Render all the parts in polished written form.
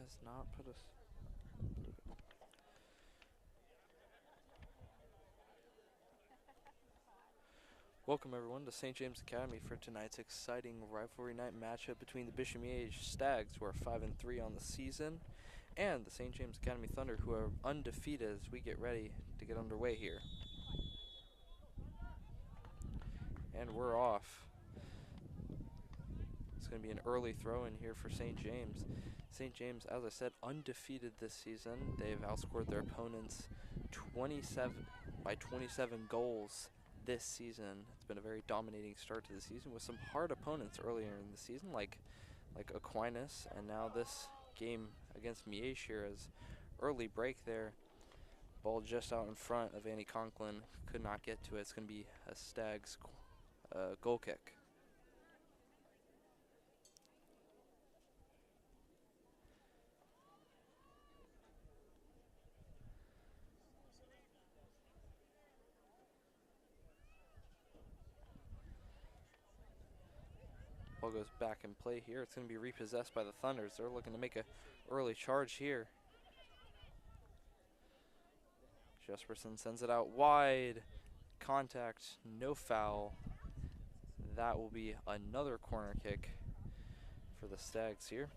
has not put us. Welcome everyone to St. James Academy for tonight's exciting rivalry night matchup between the Bishop Miege Stags, who are 5-3 on the season, and the St. James Academy Thunder, who are undefeated as we get ready to get underway here. And we're off. It's going to be an early throw in here for St. James. St. James, as I said, undefeated this season. They've outscored their opponents 27 by 27 goals this season. It's been a very dominating start to the season with some hard opponents earlier in the season, like Aquinas, and now this game against Miege here as early break there. Ball just out in front of Annie Conklin, could not get to it. It's going to be a Stags goal kick. Ball goes back in play here. It's going to be repossessed by the Thunders. They're looking to make an early charge here. Jesperson sends it out wide. Contact, no foul. That will be another corner kick for the Stags here.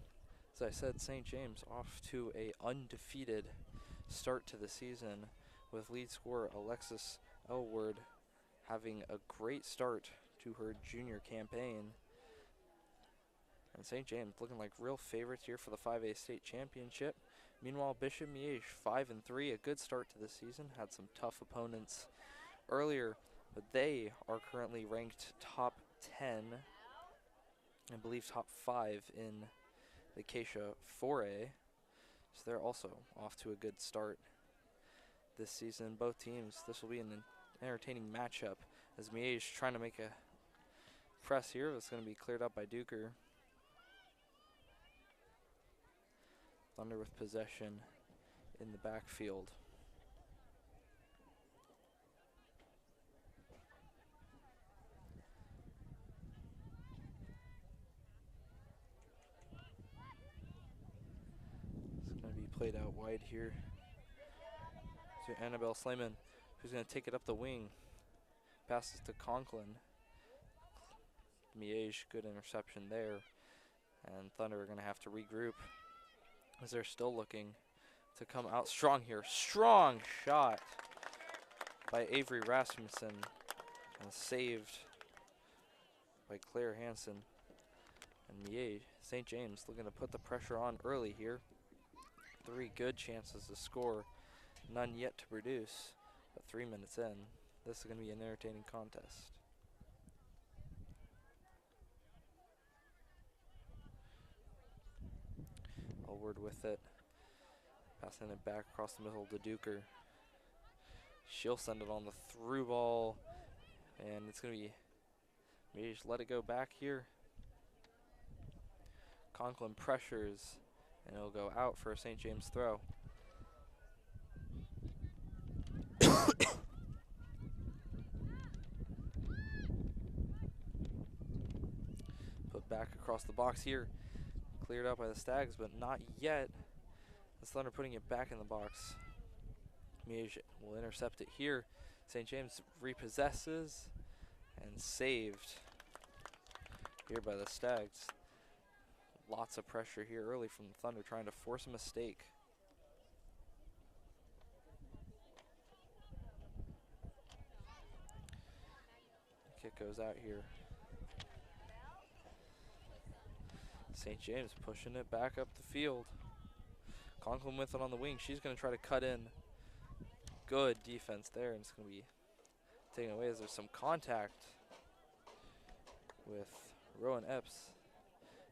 As I said, St. James off to a undefeated start to the season, with lead scorer Alexis Elward having a great start to her junior campaign. And St. James looking like real favorites here for the 5A state championship. Meanwhile, Bishop Miege 5-3, a good start to the season. Had some tough opponents earlier, but they are currently ranked top 10, I believe top 5 in the Acacia 4A. So they're also off to a good start this season. Both teams, this will be an entertaining matchup as Miege trying to make a press here. It's going to be cleared up by Duker. Thunder with possession in the backfield. It's going to be played out wide here to Annabelle Slayman, who's going to take it up the wing. Passes to Conklin. Miege, good interception there. And Thunder are going to have to regroup as they're still looking to come out strong here. Strong shot by Avery Rasmussen and saved by Claire Hansen. And Miege, St. James looking to put the pressure on early here. 3 good chances to score, none yet to produce, but 3 minutes in, this is going to be an entertaining contest. Elward with it, passing it back across the middle to Duker. She'll send it on the through ball, and it's going to be Miege let it go back here. Conklin pressures, and it'll go out for a St. James throw. Put back across the box here. Cleared out by the Stags, but not yet. The Thunder putting it back in the box. Miege will intercept it here. St. James repossesses and saved here by the Stags. Lots of pressure here early from the Thunder, trying to force a mistake. Kick goes out here. St. James pushing it back up the field. Conklin with it on the wing. She's going to try to cut in. Good defense there, and it's going to be taken away as there's some contact with Rowan Epps.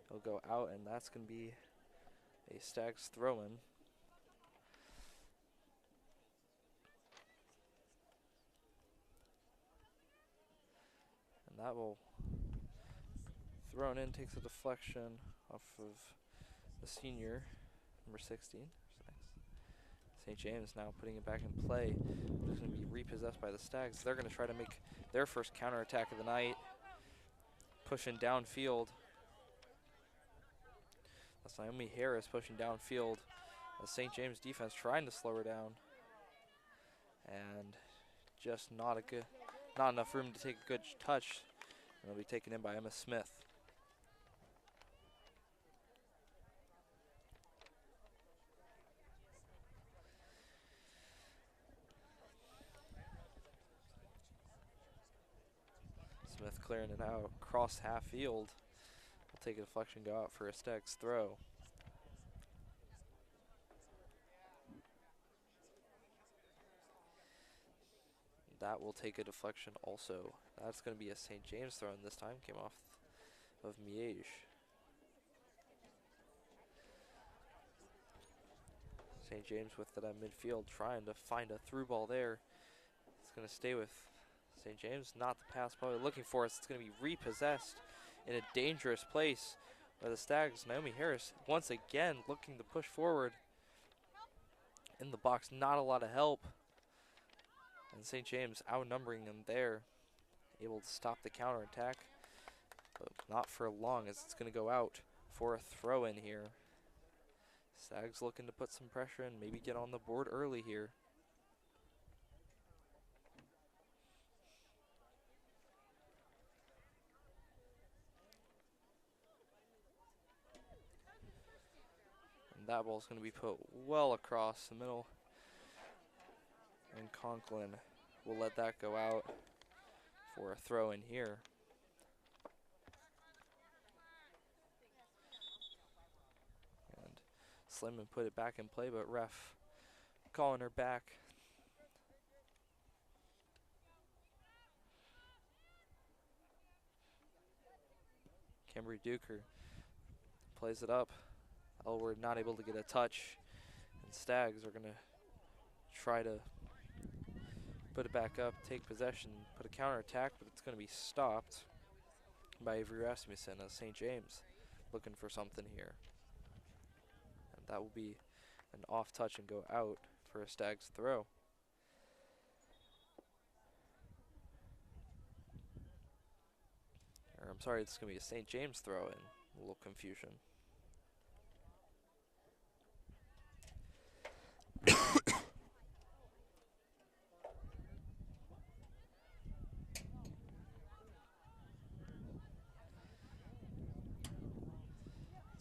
He'll go out, and that's going to be a Stags throw-in. And that will thrown in, takes a deflection off of the senior, number 16. St. James now putting it back in play. It's going to be repossessed by the Stags. They're going to try to make their first counterattack of the night, pushing downfield. That's Naomi Harris pushing downfield. The St. James defense trying to slow her down. And just not enough room to take a good touch. And it'll be taken in by Emma Smith. Smith clearing it out across half field. Will take a deflection, go out for a Stags throw. That will take a deflection also. That's going to be a St. James throw, and this time came off of Miege. St. James with it at midfield, trying to find a through ball there. It's going to stay with St. James, not the pass probably looking for us. It's going to be repossessed in a dangerous place by the Stags. Naomi Harris once again looking to push forward. In the box, not a lot of help. And St. James outnumbering them there, able to stop the counterattack, but not for long as it's going to go out for a throw in here. Stags looking to put some pressure and maybe get on the board early here. And that ball's going to be put well across the middle. And Conklin will let that go out for a throw in here. And Slimman put it back in play, but ref calling her back. Cambry Duker plays it up. Elward not able to get a touch. And Stags are going to try to put it back up, take possession, put a counterattack, but it's going to be stopped by Avery Rasmussen as St. James looking for something here. And that will be an off touch and go out for a Stags throw. Or I'm sorry, it's going to be a St. James throw in. A little confusion.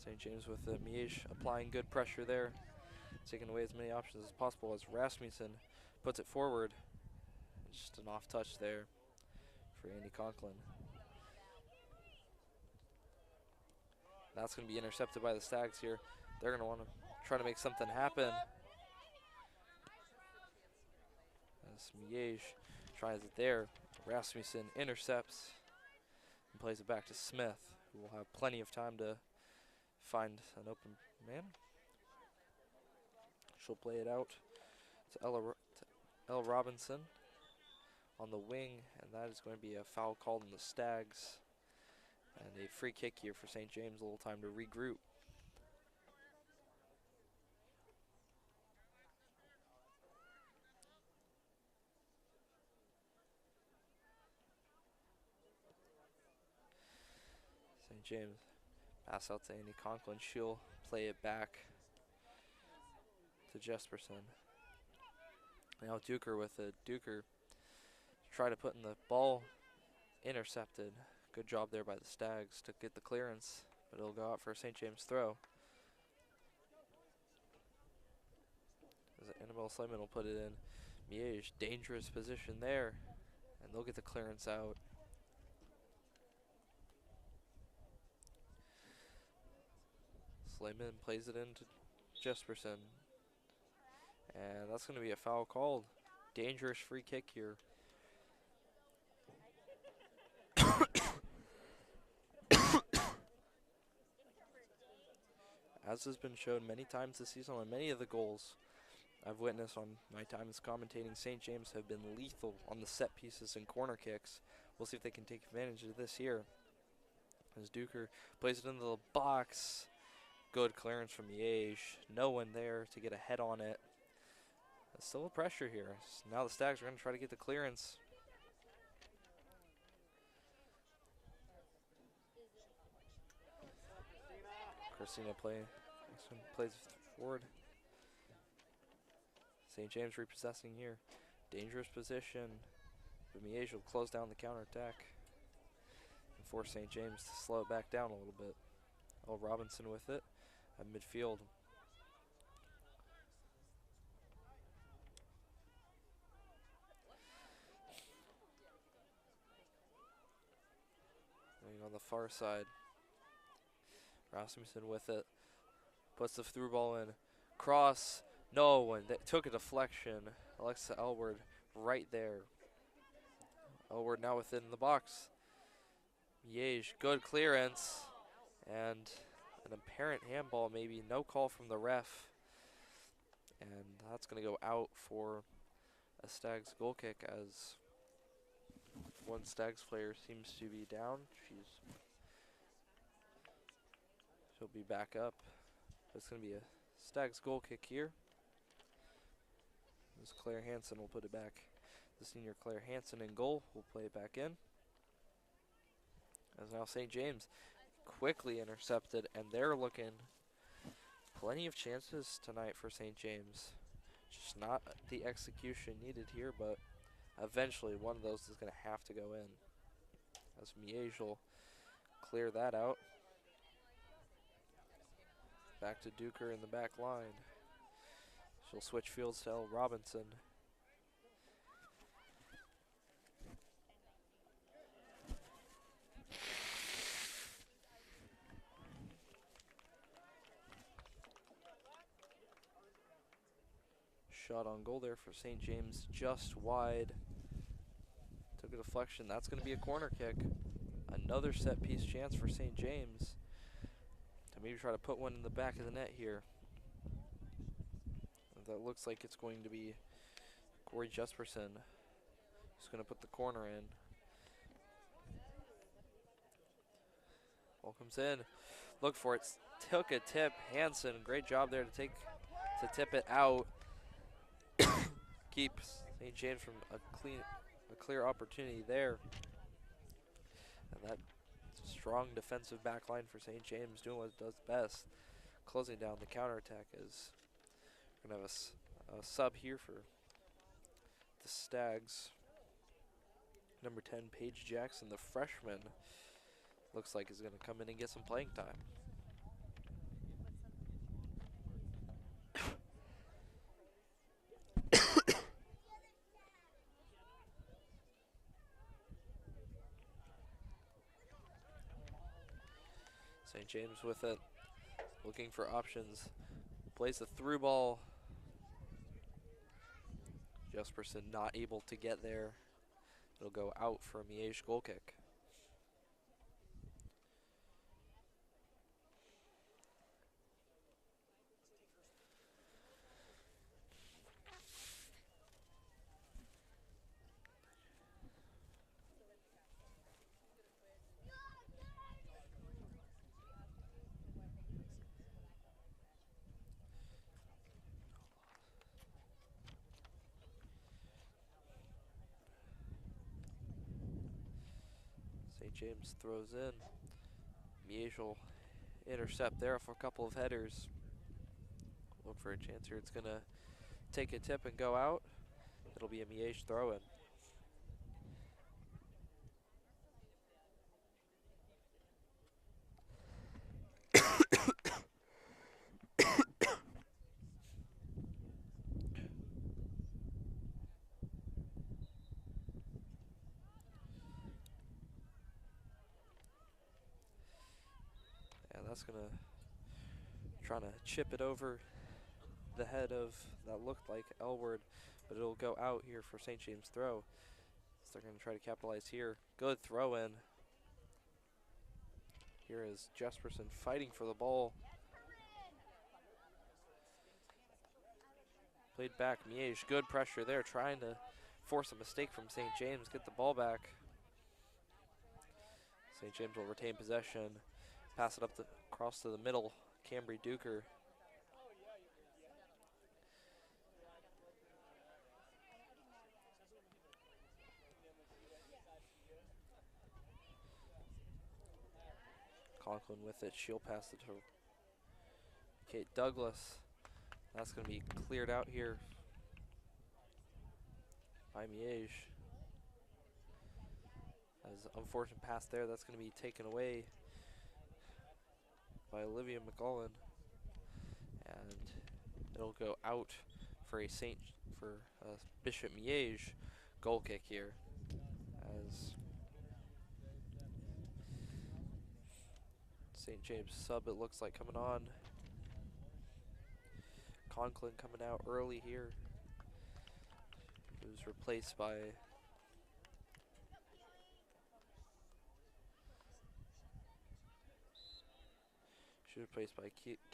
St. James with the Miege applying good pressure there, taking away as many options as possible as Rasmussen puts it forward. Just an off touch there for Andy Conklin. That's going to be intercepted by the Stags here. They're going to want to try to make something happen. As Miege tries it there, Rasmussen intercepts and plays it back to Smith, who will have plenty of time to find an open man. She'll play it out to Ella Robinson on the wing, and that is going to be a foul called on the Stags. And a free kick here for St. James, a little time to regroup. St. James pass out to Andy Conklin. She'll play it back to Jesperson. Now Duker with it. Duker try to put in the ball, intercepted. Good job there by the Stags to get the clearance, but it'll go out for a St. James throw. As Annabelle Slayman will put it in. Miege, dangerous position there, and they'll get the clearance out. Slayman plays it into Jesperson. And that's going to be a foul called. Dangerous free kick here. As has been shown many times this season on many of the goals I've witnessed on my time as commentating, St. James have been lethal on the set pieces and corner kicks. We'll see if they can take advantage of this here. As Duker plays it into the box. Good clearance from Miege. No one there to get a head on it. There's still a pressure here. Now the Stags are going to try to get the clearance. Christina plays forward. St. James repossessing here. Dangerous position. But Miege will close down the counterattack and force St. James to slow it back down a little bit. Oh, Robinson with it at midfield. Going on the far side. Rasmussen with it. Puts the through ball in. Cross. No one. That took a deflection. Alexa Elward right there. Elward now within the box. Miege, good clearance. And an apparent handball maybe. No call from the ref. And that's going to go out for a Stags goal kick as one Stags player seems to be down. She'll be back up. It's going to be a Stags goal kick here. As Claire Hansen will put it back. The senior Claire Hansen in goal will play it back in. As now St. James quickly intercepted, and they're looking plenty of chances tonight for St. James. Just not the execution needed here, but eventually one of those is going to have to go in. As Miege will clear that out. Back to Duker in the back line. She'll switch fields to Elle Robinson. Shot on goal there for St. James, just wide. Took a deflection. That's going to be a corner kick. Another set piece chance for St. James to maybe try to put one in the back of the net here. That looks like it's going to be Corey Jesperson who's going to put the corner in. Ball comes in. Look for it. Took a tip. Hansen, great job there to tip it out. Keeps St. James from a clear opportunity there. And that strong defensive back line for St. James doing what it does best. Closing down the counterattack is we're going to have a sub here for the Stags. Number 10, Paige Jackson, the freshman, looks like is going to come in and get some playing time. St. James with it, looking for options. Plays the through ball. Jesperson not able to get there. It'll go out for a Miege goal kick. St. James throws in. Miege will intercept there for a couple of headers. Look for a chance here. It's going to take a tip and go out. It'll be a Miege throw in. That's going to try to chip it over the head of that looked like Elward, but it'll go out here for St. James throw. So they're going to try to capitalize here. Good throw in. Here is Jesperson fighting for the ball. Played back, Miege, good pressure there, trying to force a mistake from St. James, get the ball back. St. James will retain possession. Pass it up across to the middle. Cambry Duker. Conklin with it. She'll pass it to Kate Douglas. That's going to be cleared out here by Miege. As unfortunate pass there, that's going to be taken away by Olivia McGullen. And it'll go out for a Bishop Miege goal kick here. As St. James sub, it looks like, coming on. Conklin coming out early here. It was replaced by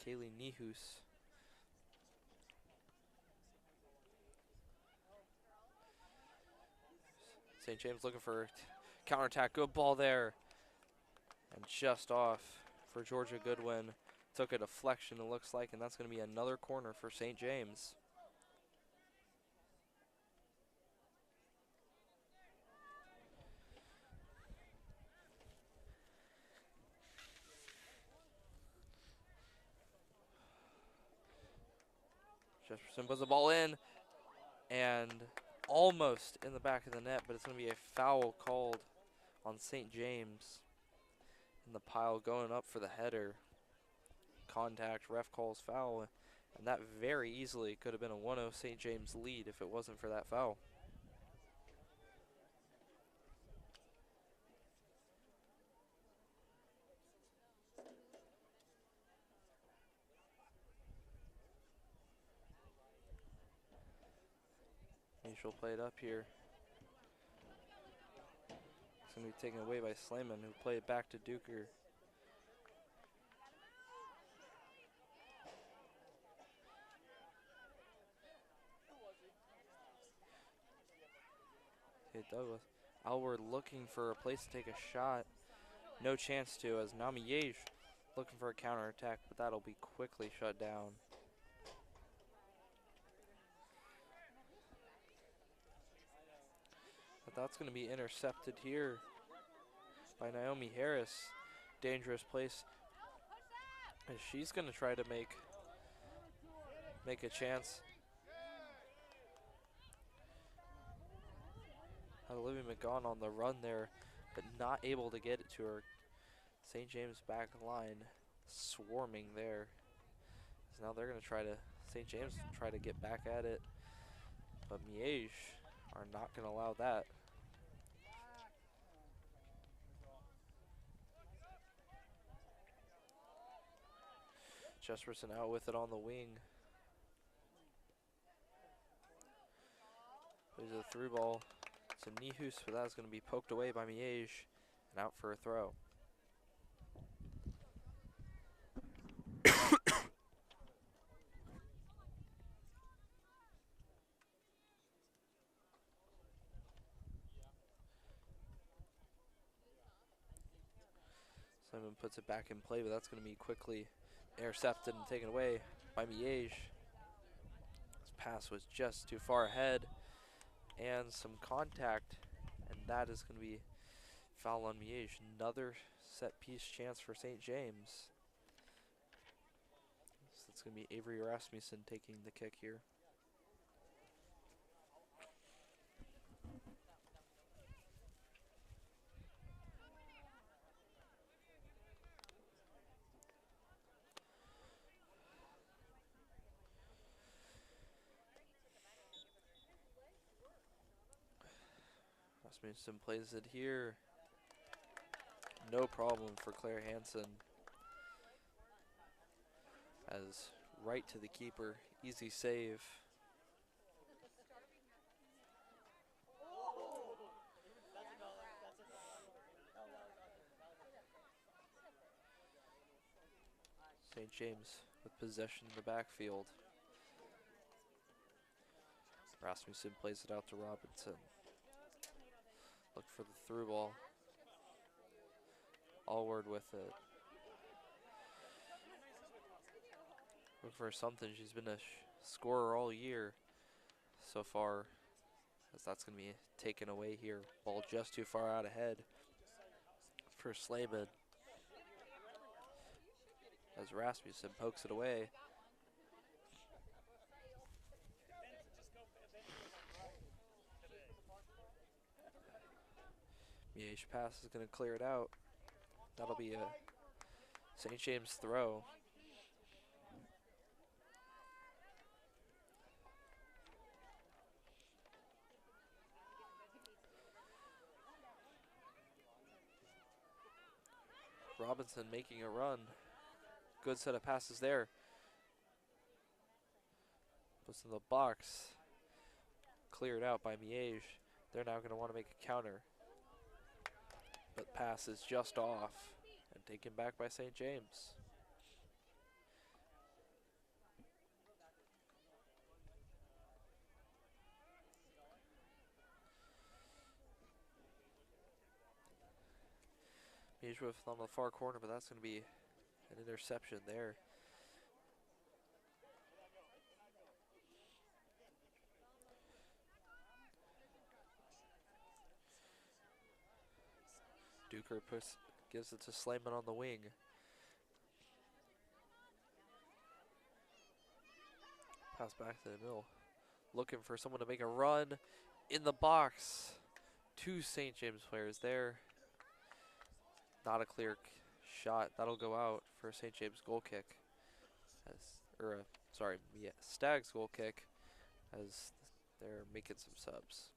Kaylee Nihus. St. James looking for counterattack. Good ball there. And just off for Georgia Goodwin. Took a deflection, it looks like, and that's going to be another corner for St. James. Jefferson puts the ball in, and almost in the back of the net, but it's going to be a foul called on St. James. In the pile going up for the header. Contact, ref calls foul, and that very easily could have been a 1-0 St. James lead if it wasn't for that foul. Miege will play it up here. It's going to be taken away by Slayman, who play it back to Duker. Okay, Douglas. Alward looking for a place to take a shot. No chance to, as now Miege looking for a counterattack, but that'll be quickly shut down. But that's going to be intercepted here by Naomi Harris. Dangerous place. And she's going to try to make a chance. Olivia McGaughan on the run there, but not able to get it to her. St. James back line swarming there. So now they're going to St. James try to get back at it, but Miege are not going to allow that. Jesperson out with it on the wing. There's a through ball to Nihus, but that's going to be poked away by Miege and out for a throw. Simon puts it back in play, but that's going to be quickly intercepted and taken away by Miege. This pass was just too far ahead, and some contact, and that is going to be foul on Miege. Another set piece chance for St. James. So it's going to be Avery Rasmussen taking the kick here. Rasmussen plays it here. No problem for Claire Hansen. As right to the keeper, easy save. St. James with possession in the backfield. Rasmussen plays it out to Robinson. Look for the through ball. Allward with it. Look for something. She's been a scorer all year so far, as that's going to be taken away here. Ball just too far out ahead for Slayman, as Rasmussen pokes it away. Miege pass is going to clear it out. That'll be a St. James throw. Robinson making a run. Good set of passes there. Puts in the box. Cleared out by Miege. They're now going to want to make a counter. But pass is just off and taken back by St. James. Miege with on the far corner, but that's going to be an interception there. Duker gives it to Slayman on the wing. Pass back to the middle. Looking for someone to make a run in the box. Two St. James players there. Not a clear shot. That'll go out for a St. James goal kick. Stags goal kick as they're making some subs.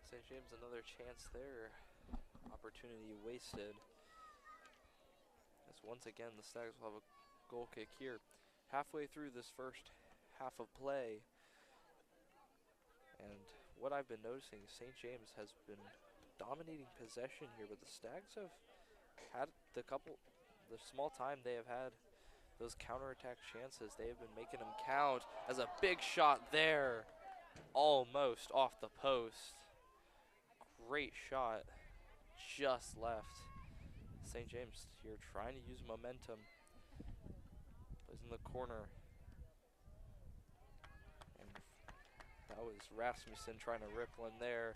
St. James another chance there. Opportunity wasted. As once again the Stags will have a goal kick here. Halfway through this first half of play. And what I've been noticing, St. James has been dominating possession here, but the Stags have had the small time they have had those counterattack chances. They have been making them count as a big shot there. Almost off the post. Great shot. Just left. St. James here trying to use momentum. Plays in the corner. And that was Rasmussen trying to rip one there.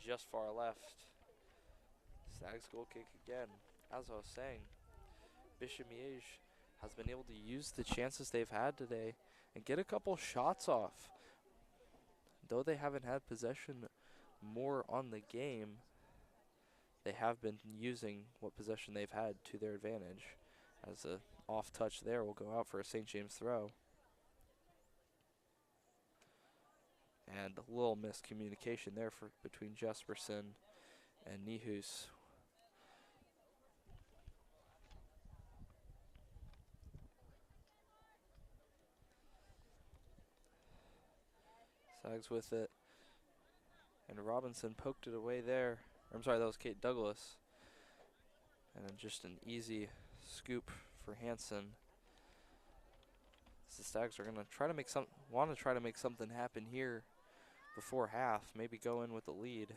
Just far left. Stags goal kick again. As I was saying, Bishop Miege has been able to use the chances they've had today and get a couple shots off. Though they haven't had possession more on the game, they have been using what possession they've had to their advantage. As a off touch there will go out for a St. James throw. And a little miscommunication there between Jesperson and Nihus. Sags with it. And Robinson poked it away there. I'm sorry, that was Kate Douglas. And then just an easy scoop for Hansen. The Stags are gonna want to try to make something happen here before half. Maybe go in with the lead.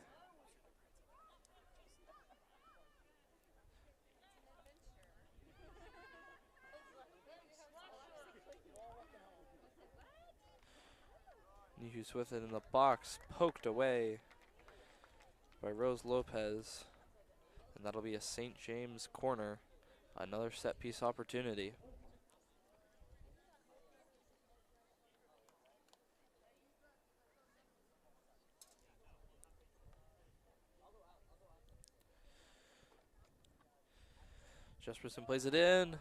Nihus with it in the box, poked away by Rose Lopez. And that'll be a St. James corner. Another set piece opportunity. Jesperson plays it in.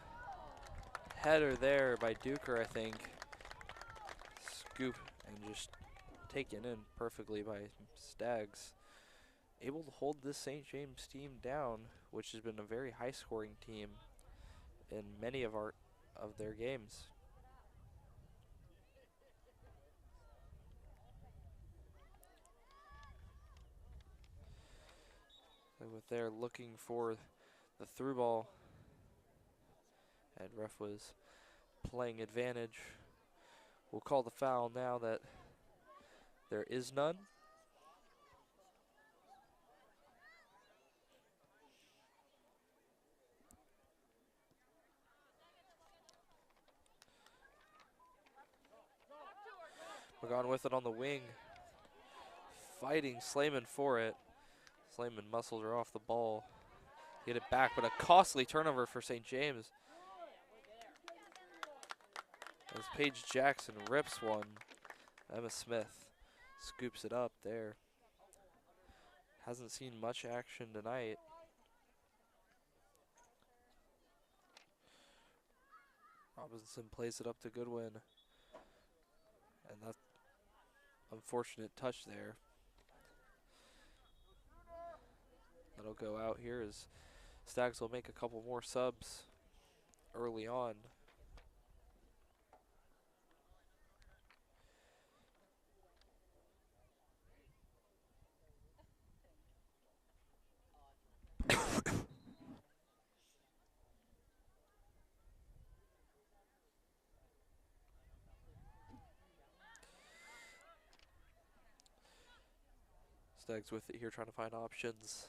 Header there by Duker, I think. Scoop and just taken in perfectly by Stags. Able to hold this St. James team down, which has been a very high-scoring team in many of their games. So with there looking for the through ball, and ref was playing advantage. We'll call the foul now that there is none. Bomaghan with it on the wing. Fighting Slayman for it. Slayman muscles her off the ball. Get it back, but a costly turnover for St. James. As Paige Jackson rips one. Emma Smith scoops it up there. Hasn't seen much action tonight. Robinson plays it up to Goodwin. And that unfortunate touch there. That'll go out here as Stags will make a couple more subs early on. Stags with it here, trying to find options.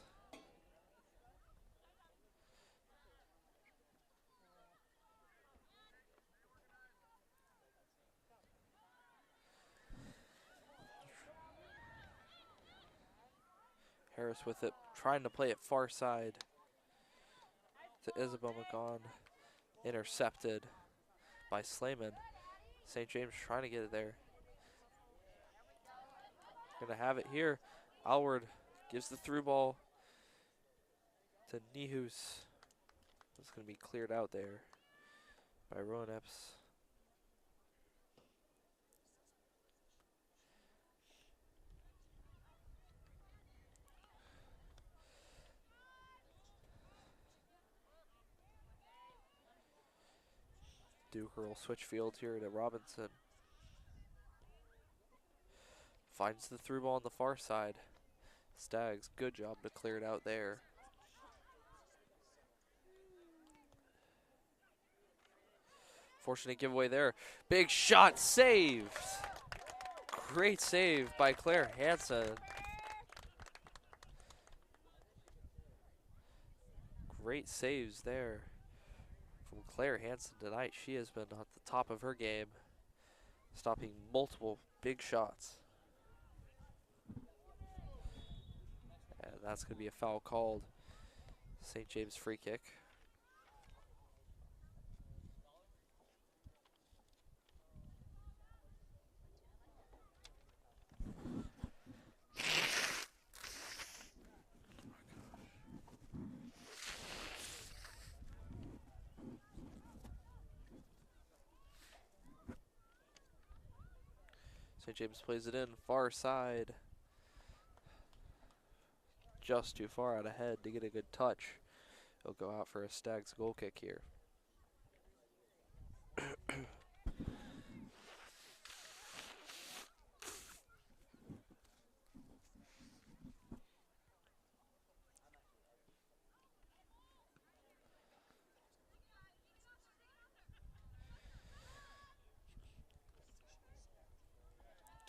Harris with it, trying to play it far side to Isabel McGon. Intercepted by Slayman. St. James trying to get it there. Gonna have it here. Alward gives the through ball to Nihus. It's gonna be cleared out there by Rowan Epps. Duker will switch field here to Robinson. Finds the through ball on the far side. Stags, good job to clear it out there. Fortunate giveaway there. Big shot saved. Great save by Claire Hansen. Great saves there from Claire Hansen tonight. She has been at the top of her game, stopping multiple big shots. And that's going to be a foul called. St. James free kick. St. James plays it in, far side. Just too far out ahead to get a good touch. He'll go out for a Stags goal kick here.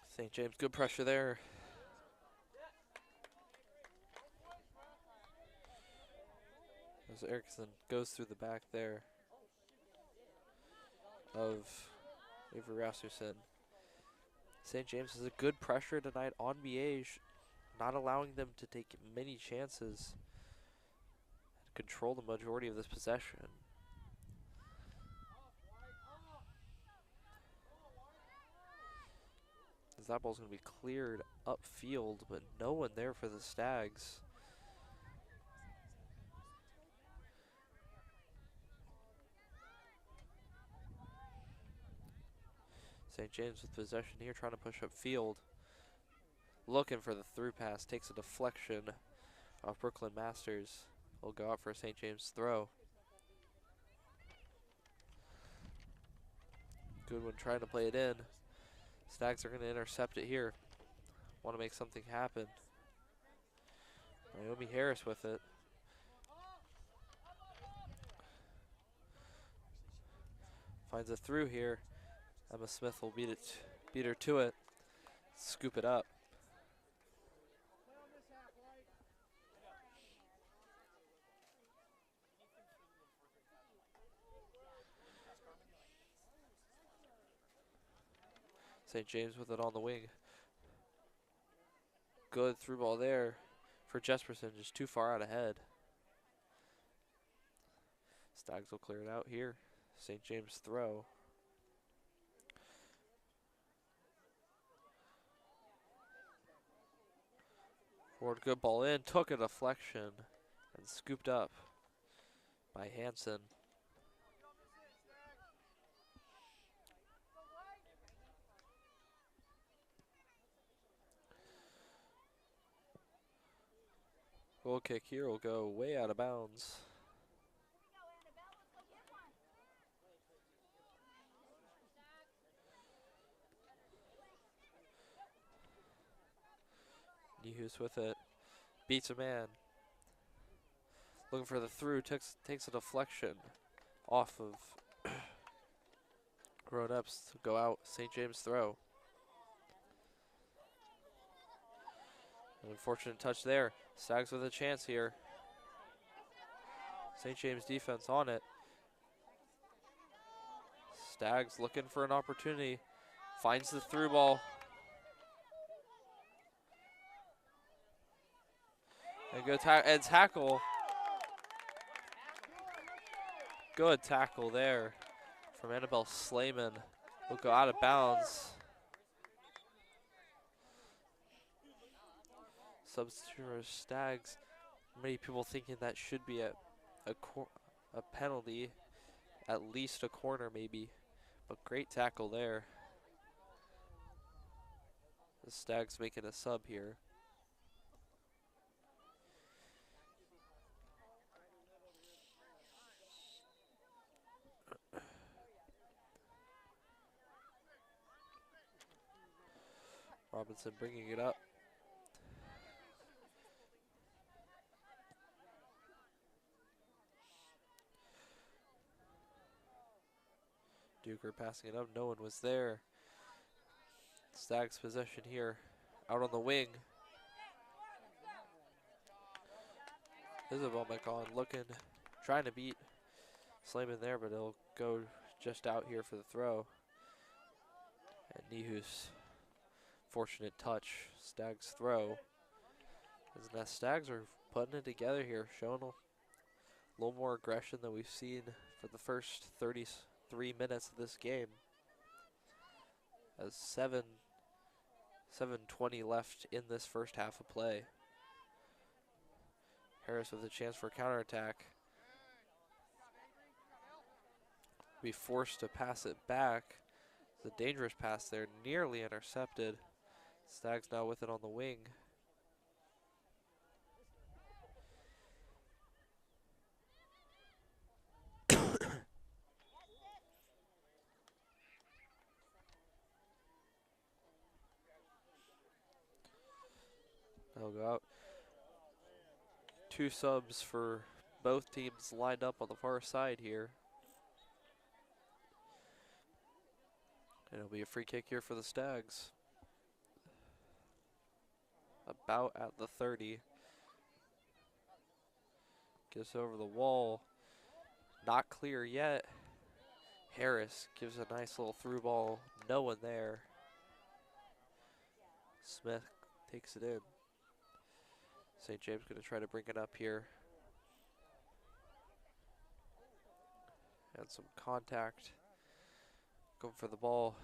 St. James, good pressure there. As Erickson goes through the back there of Avery Rasmussen. St. James has a good pressure tonight on Miege, not allowing them to take many chances and control the majority of this possession. As that ball's going to be cleared upfield, but no one there for the Stags. St. James with possession here, trying to push upfield. Looking for the through pass, takes a deflection off Brooklyn Masters. Will go out for a St. James throw. Goodwin trying to play it in. Stags are going to intercept it here. Want to make something happen. Naomi Harris with it. Finds a through here. Emma Smith will beat her to it. Scoop it up. St. James with it on the wing. Good through ball there for Jesperson, just too far out ahead. Stags will clear it out here. St. James throw. Forward, good ball in, took a deflection and scooped up by Hansen. Goal kick here will go way out of bounds. Niehus with it, beats a man. Looking for the through, takes a deflection off of grown-ups to go out. St. James throw. An unfortunate touch there. Stags with a chance here. St. James defense on it. Stags looking for an opportunity. Finds the through ball. And go and tackle. Good tackle there from Annabelle Slayman. Will go out of bounds. Substitute for Stags. Many people thinking that should be a penalty, at least a corner maybe. But great tackle there. The Stags making a sub here. Robinson bringing it up. Duker passing it up, no one was there. Stags possession here, out on the wing. Isabel McCon looking, trying to beat Slayman there, but it'll go just out here for the throw. And Niehus, fortunate touch, Stags throw. As the Stags are putting it together here, showing a little more aggression than we've seen for the first 33 minutes of this game. As 7:20 left in this first half of play. Harris with a chance for a counterattack. Be forced to pass it back. It's a dangerous pass there, nearly intercepted. Stags now with it on the wing. They'll go out. Two subs for both teams lined up on the far side here. And it'll be a free kick here for the Stags. About at the 30. Gets over the wall. Not clear yet. Harris gives a nice little through ball. No one there. Smith takes it in. St. James going to try to bring it up here. And some contact. Going for the ball.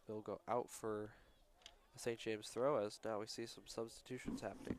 They'll go out for a St. James throw, as now we see some substitutions happening.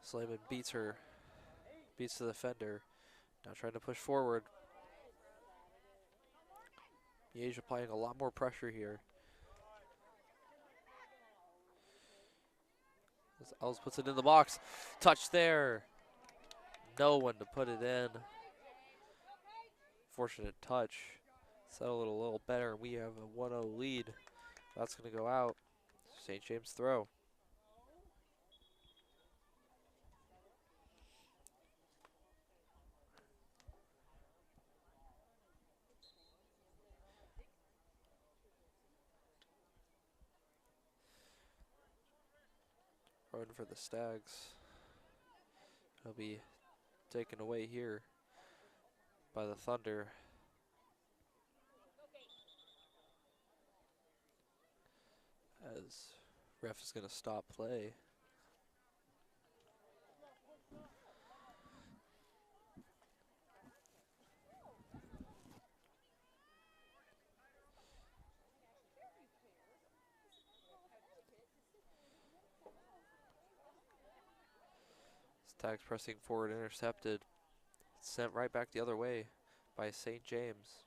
Slayman beats the defender. Now trying to push forward. Miege applying a lot more pressure here. As Els puts it in the box. Touch there. No one to put it in. Fortunate touch. Settle it a little better. We have a 1-0 lead That's going to go out. St. James throw. Run for the Stags. He'll be taken away here by the Thunder. As ref is going to stop play. Stags pressing forward, intercepted. Sent right back the other way by St. James.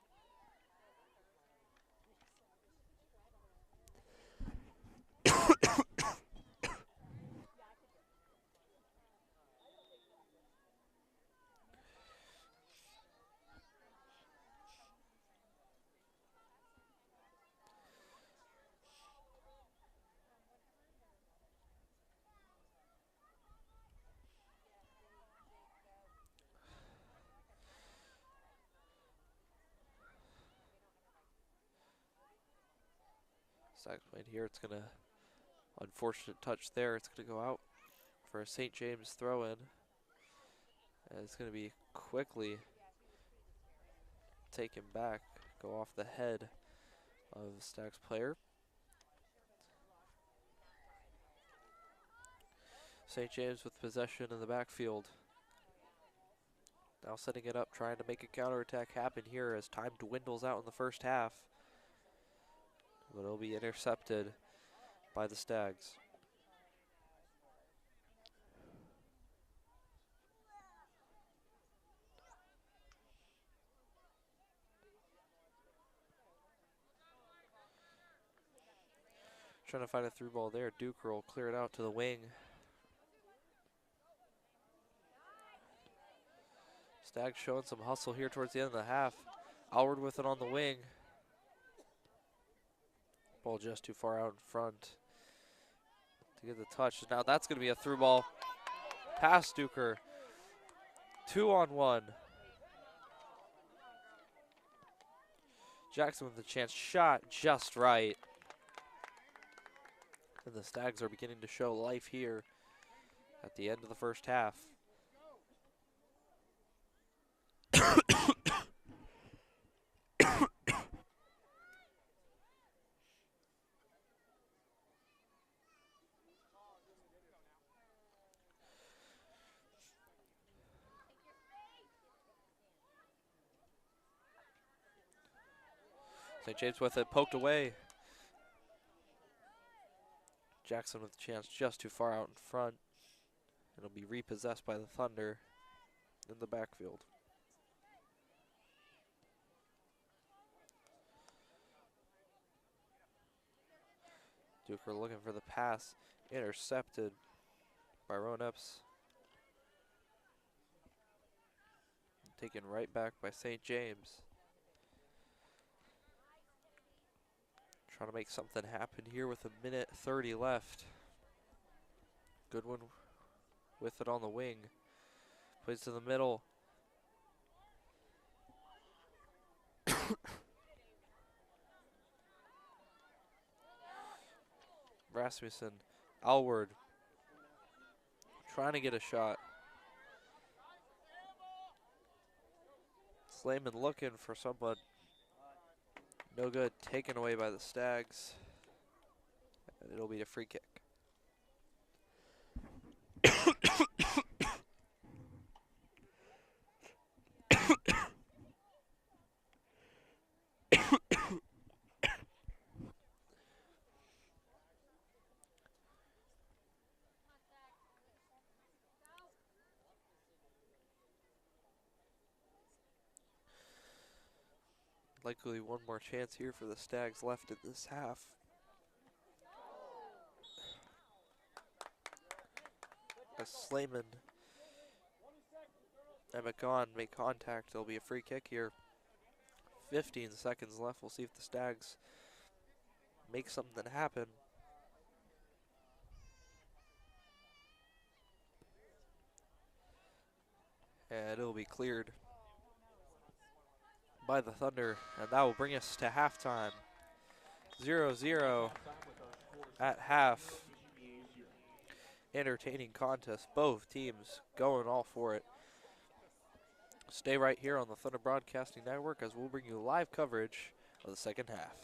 Stags played here. It's going to, unfortunate touch there. It's going to go out for a St. James throw in. And it's going to be quickly taken back, go off the head of the Stags player. St. James with possession in the backfield. Now setting it up, trying to make a counterattack happen here as time dwindles out in the first half. But it'll be intercepted by the Stags. Trying to find a through ball there. Duker will clear it out to the wing. Stags showing some hustle here towards the end of the half. Alward with it on the wing. Ball just too far out in front to get the touch. Now that's going to be a through ball past Duker. 2-on-1. Jackson with the chance. Shot just right. And the Stags are beginning to show life here at the end of the first half. St. James with it, poked away. Jackson with the chance just too far out in front. It'll be repossessed by the Thunder in the backfield. Duker looking for the pass, intercepted by Rowan Epps. Taken right back by St. James. Trying to make something happen here with 1:30 left. Goodwin with it on the wing. Plays to the middle. Rasmussen, Alward, trying to get a shot. Slayman looking for someone. No good, taken away by the Stags. And it'll be a free kick. Likely one more chance here for the Stags left in this half. As Slayman and McGon make contact, there'll be a free kick here. 15 seconds left. We'll see if the Stags make something happen. And it'll be cleared by the Thunder, and that will bring us to halftime. 0-0 at half. Entertaining contest. Both teams going all for it. Stay right here on the Thunder Broadcasting Network as we'll bring you live coverage of the second half.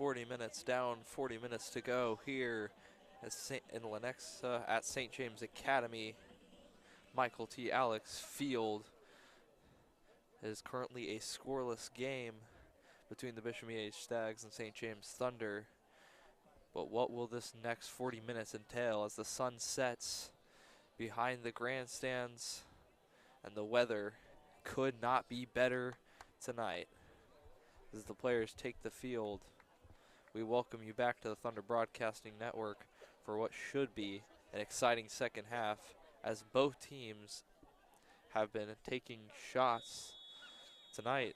40 minutes down, 40 minutes to go here in Lenexa at St. James Academy. Michael T. Alex Field. It is currently a scoreless game between the Bishop Miege Stags and St. James Thunder. But what will this next 40 minutes entail as the sun sets behind the grandstands and the weather could not be better tonight. As the players take the field, we welcome you back to the Thunder Broadcasting Network for what should be an exciting second half, as both teams have been taking shots tonight,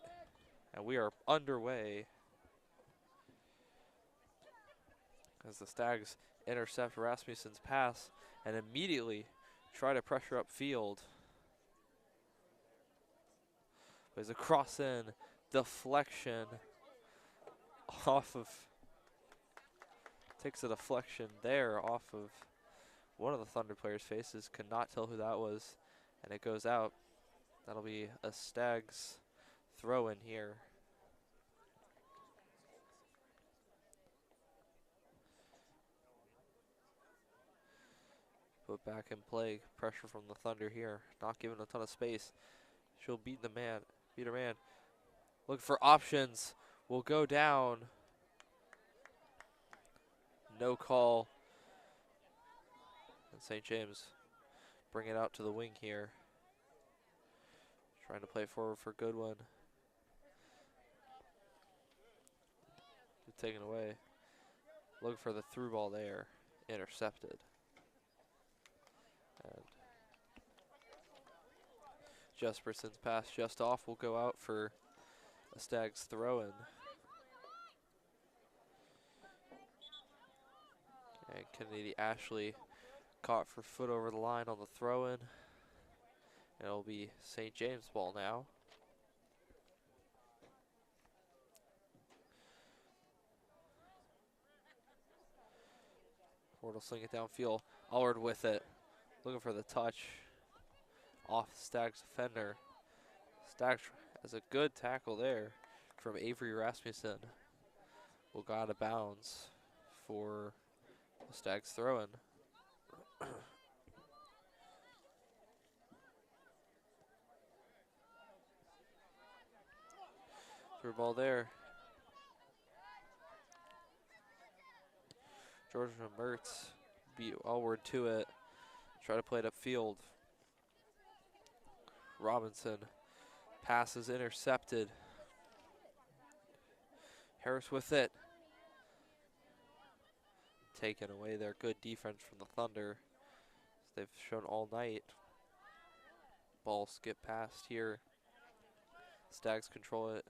and we are underway as the Stags intercept Rasmussen's pass and immediately try to pressure up field. There's a cross in, deflection off of, takes a deflection there off of one of the Thunder players' faces. Could not tell who that was, and it goes out. That'll be a Stags throw in here. Put back in play, pressure from the Thunder here, not giving a ton of space. She'll beat her man. Looking for options, will go down. No call. And St. James bring it out to the wing here. Trying to play forward for Goodwin. Taken away. Looking for the through ball there. Intercepted. And Jesperson's pass just off will go out for a Stags throw-in. And Kennedy Ashley caught for foot over the line on the throw-in. And it'll be St. James ball now. Ford will sling it downfield. Allard with it. Looking for the touch. Off Stags defender. Stags has a good tackle there from Avery Rasmussen. Will go out of bounds for Stags throw-in. Through ball there. Georgia Mertz beat Allward to it. Try to play it upfield. Robinson. Pass is intercepted. Harris with it. Taken away there. Good defense from the Thunder, as they've shown all night. Ball skip past here. Stags control it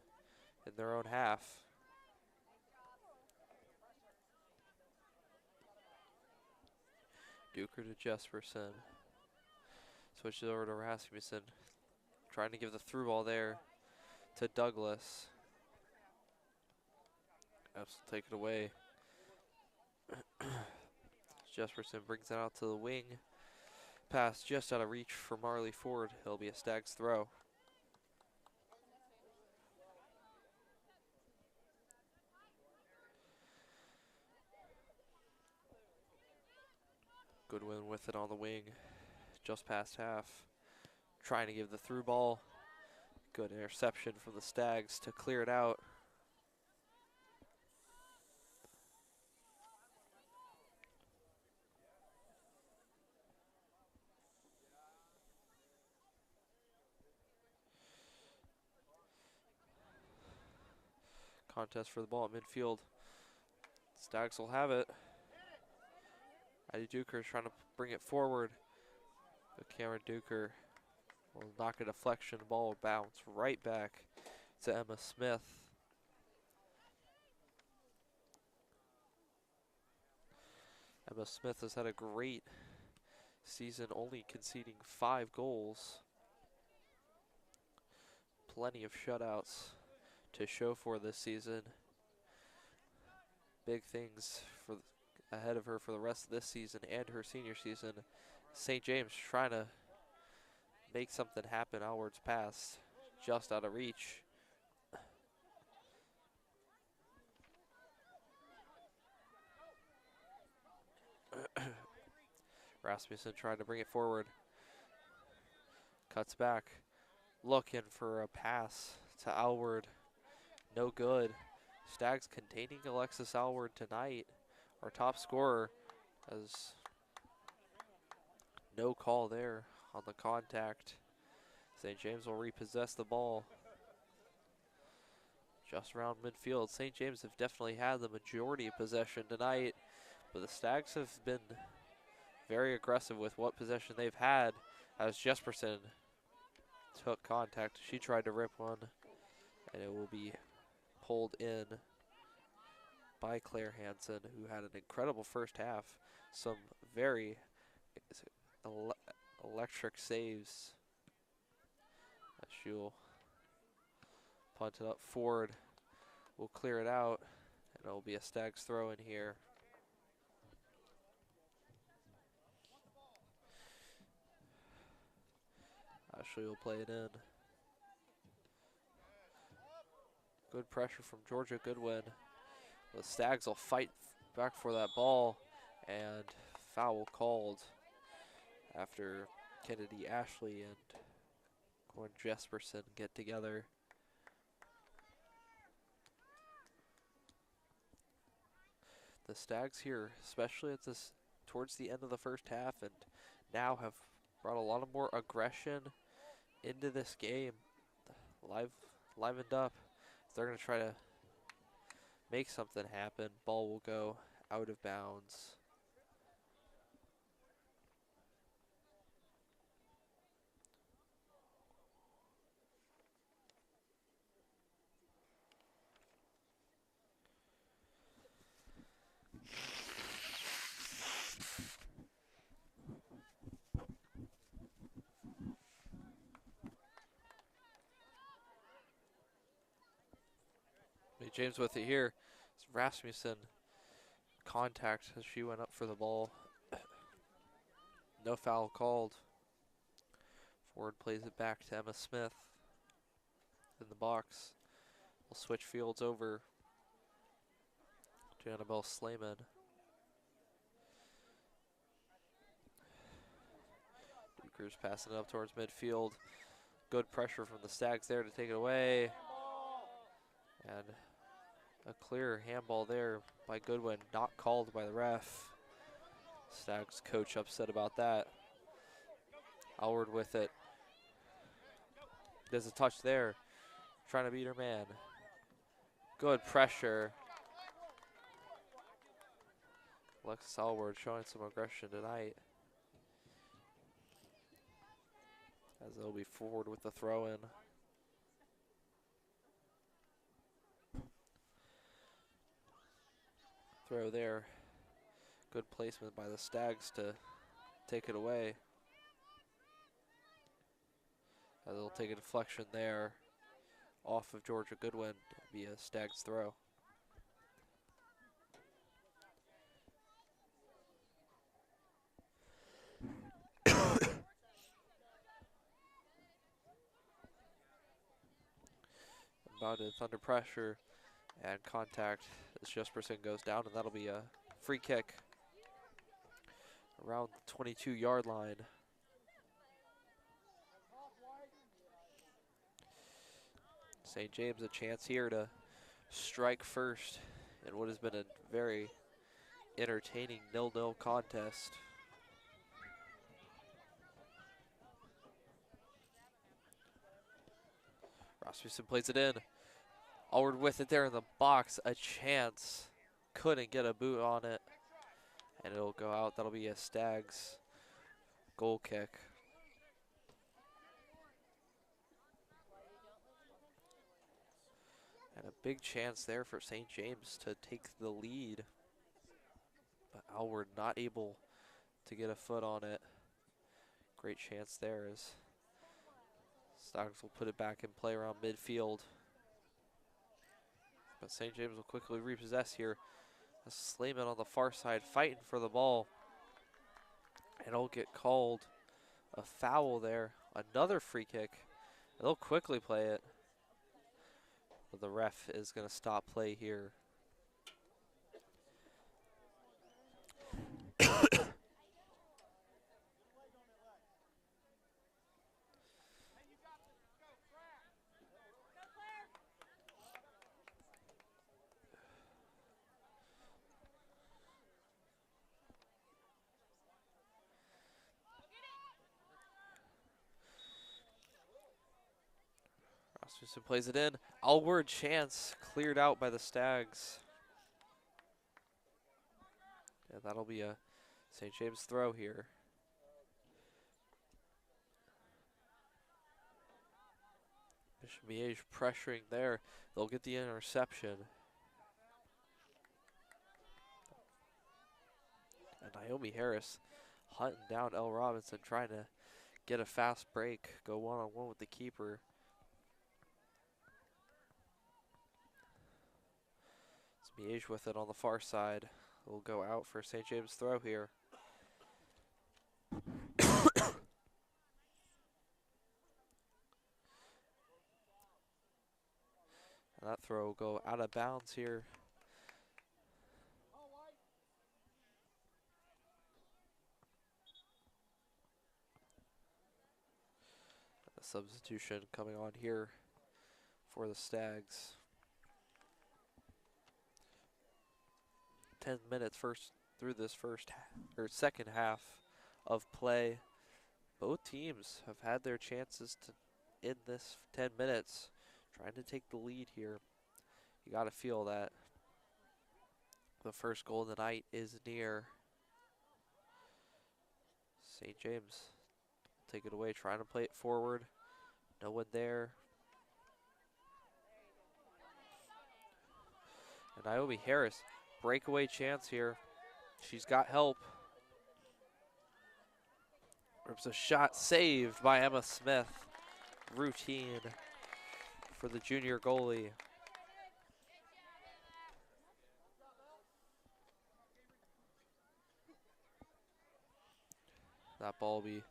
in their own half. Duker to Jesperson. Switches over to Rasmussen. Trying to give the through ball there to Douglas. Epps will take it away. Jesperson brings it out to the wing. Pass just out of reach for Marley Ford. It'll be a Stags throw. Goodwin with it on the wing. Just past half. Trying to give the through ball. Good interception from the Stags to clear it out. Contest for the ball at midfield. Stags will have it. Eddie Duker is trying to bring it forward. But Cameron Duker will knock a deflection. The ball will bounce right back to Emma Smith. Emma Smith has had a great season, only conceding 5 goals. Plenty of shutouts to show for this season. Big things ahead of her for the rest of this season and her senior season. St. James trying to make something happen. Outwards pass just out of reach. Rasmussen trying to bring it forward. Cuts back. Looking for a pass to Alward. No good. Stags containing Alexis Alward tonight. Our top scorer, as no call there on the contact. St. James will repossess the ball. Just around midfield. St. James have definitely had the majority of possession tonight, but the Stags have been very aggressive with what possession they've had, as Jesperson took contact. She tried to rip one, and it will be pulled in by Claire Hansen, who had an incredible first half. Some very electric saves. She'll punt it up. Ford will clear it out, and it will be a Stags throw in here. Ashley will play it in. Good pressure from Georgia Goodwin. The Stags will fight back for that ball, and foul called after Kennedy Ashley and Gordon Jesperson get together. The Stags here, especially at this towards the end of the first half, and now have brought a lot of more aggression into this game. Livened up. They're going to try to make something happen. Ball will go out of bounds. James with it here. It's Rasmussen contact as she went up for the ball. No foul called. Ford plays it back to Emma Smith in the box. We'll switch fields over to Annabelle Slayman. Dukers passing it up towards midfield. Good pressure from the Stags there to take it away. And a clear handball there by Goodwin, not called by the ref. Stags coach upset about that. Alward with it. There's a touch there. Trying to beat her man. Good pressure. Alexis Alward showing some aggression tonight, as they'll be forward with the throw in. Throw there. Good placement by the Stags to take it away. As they'll take a deflection there off of Georgia Goodwin via Stags throw. About it's under pressure and contact as Jesperson goes down, and that'll be a free kick around the 22-yard line. St. James a chance here to strike first in what has been a very entertaining 0-0 contest. Rasmussen plays it in. Alward with it there in the box, a chance. Couldn't get a boot on it, and it'll go out. That'll be a Stags goal kick. And a big chance there for St. James to take the lead, but Alward not able to get a foot on it. Great chance there as Stags will put it back in play around midfield. But St. James will quickly repossess here. Slayman on the far side fighting for the ball. And it'll get called a foul there. Another free kick. They'll quickly play it. But the ref is going to stop play here. Rasmussen plays it in. Outward chance cleared out by the Stags. And that'll be a St. James throw here. Bishop Miege pressuring there. They'll get the interception. And Naomi Harris hunting down Elle Robinson, trying to get a fast break, go one-on-one with the keeper. It's Miege with it on the far side. Will go out for St. James throw here. And that throw will go out of bounds here. A substitution coming on here for the Stags. 10 minutes through this second half of play. Both teams have had their chances to in this 10 minutes, trying to take the lead here. You got to feel that the first goal of the night is near. St. James take it away, trying to play it forward. No one there. And Naomi Harris, breakaway chance here. She's got help. There's a shot saved by Emma Smith. Routine for the junior goalie. That ball will be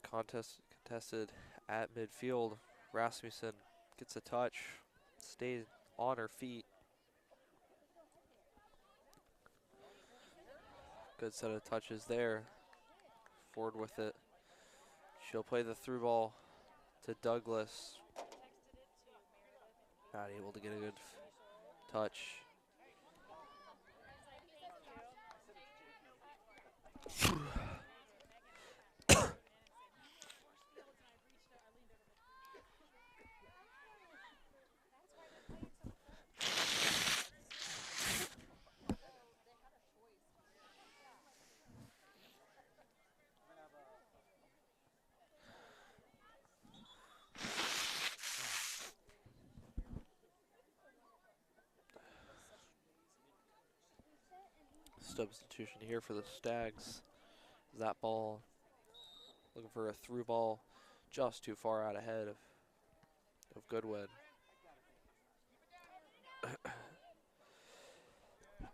contested at midfield. Rasmussen gets a touch, stays on her feet. Good set of touches there. Forward with it. She'll play the through ball to Douglas. Not able to get a good touch. Substitution here for the Stags. That ball, looking for a through ball, just too far out ahead of Goodwin.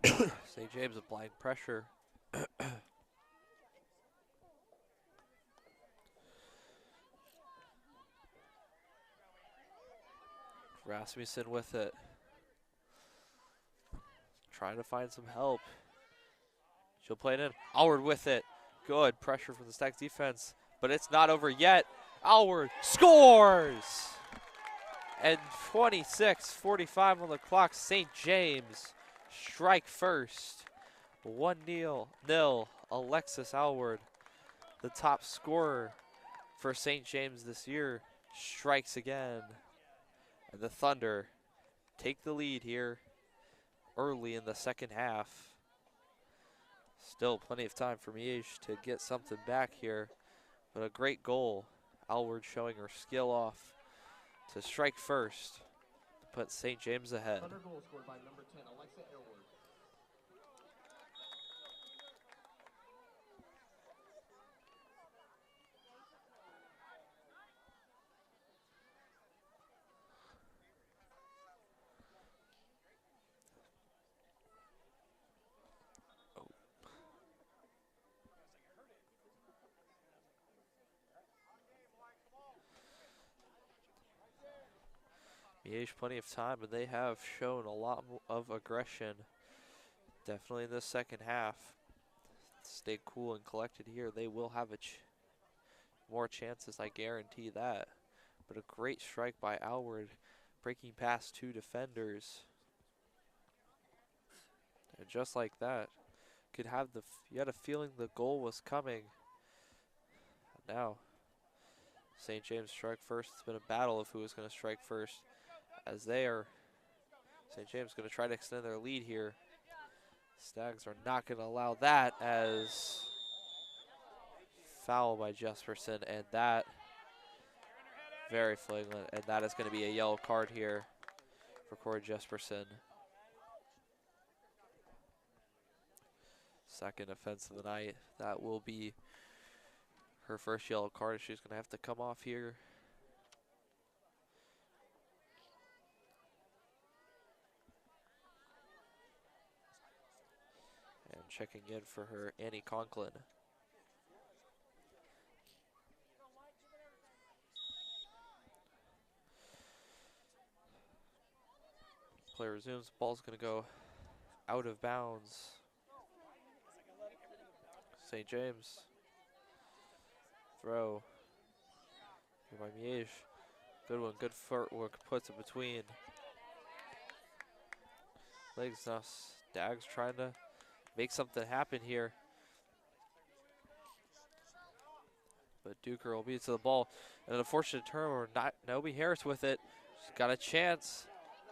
St. James applying pressure. Rasmussen with it. Trying to find some help. She'll play it in. Alward with it. Good pressure from the Stags defense, but it's not over yet. Alward scores! And 26:45 on the clock. St. James strike first. 1-0. Alexis Alward, the top scorer for St. James this year, strikes again. And the Thunder take the lead here early in the second half. Still plenty of time for Miege to get something back here, but a great goal. Alward showing her skill off to strike first to put St. James ahead. Another goal scored by number 10, Alexa Aylward. Miege plenty of time, and they have shown a lot of aggression. Definitely in this second half. Stay cool and collected here. They will have more chances, I guarantee that. But a great strike by Alward, breaking past two defenders. And just like that, you had a feeling the goal was coming. And now, St. James strike first. It's been a battle of who is going to strike first, as they are. St. James going to try to extend their lead here. Stags are not going to allow that, as foul by Jesperson, and that very flagrant, and that is going to be a yellow card here for Corey Jesperson. Second offense of the night. That will be her first yellow card. She's going to have to come off here. And checking in for her, Annie Conklin. Play resumes. Ball's going to go out of bounds. St. James. Throw. Here by Miege. Good one. Good footwork. Puts it between legs. Now Stags trying to make something happen here. But Duker will beat it to the ball. And an unfortunate turnover. Not Naomi Harris with it. She's got a chance.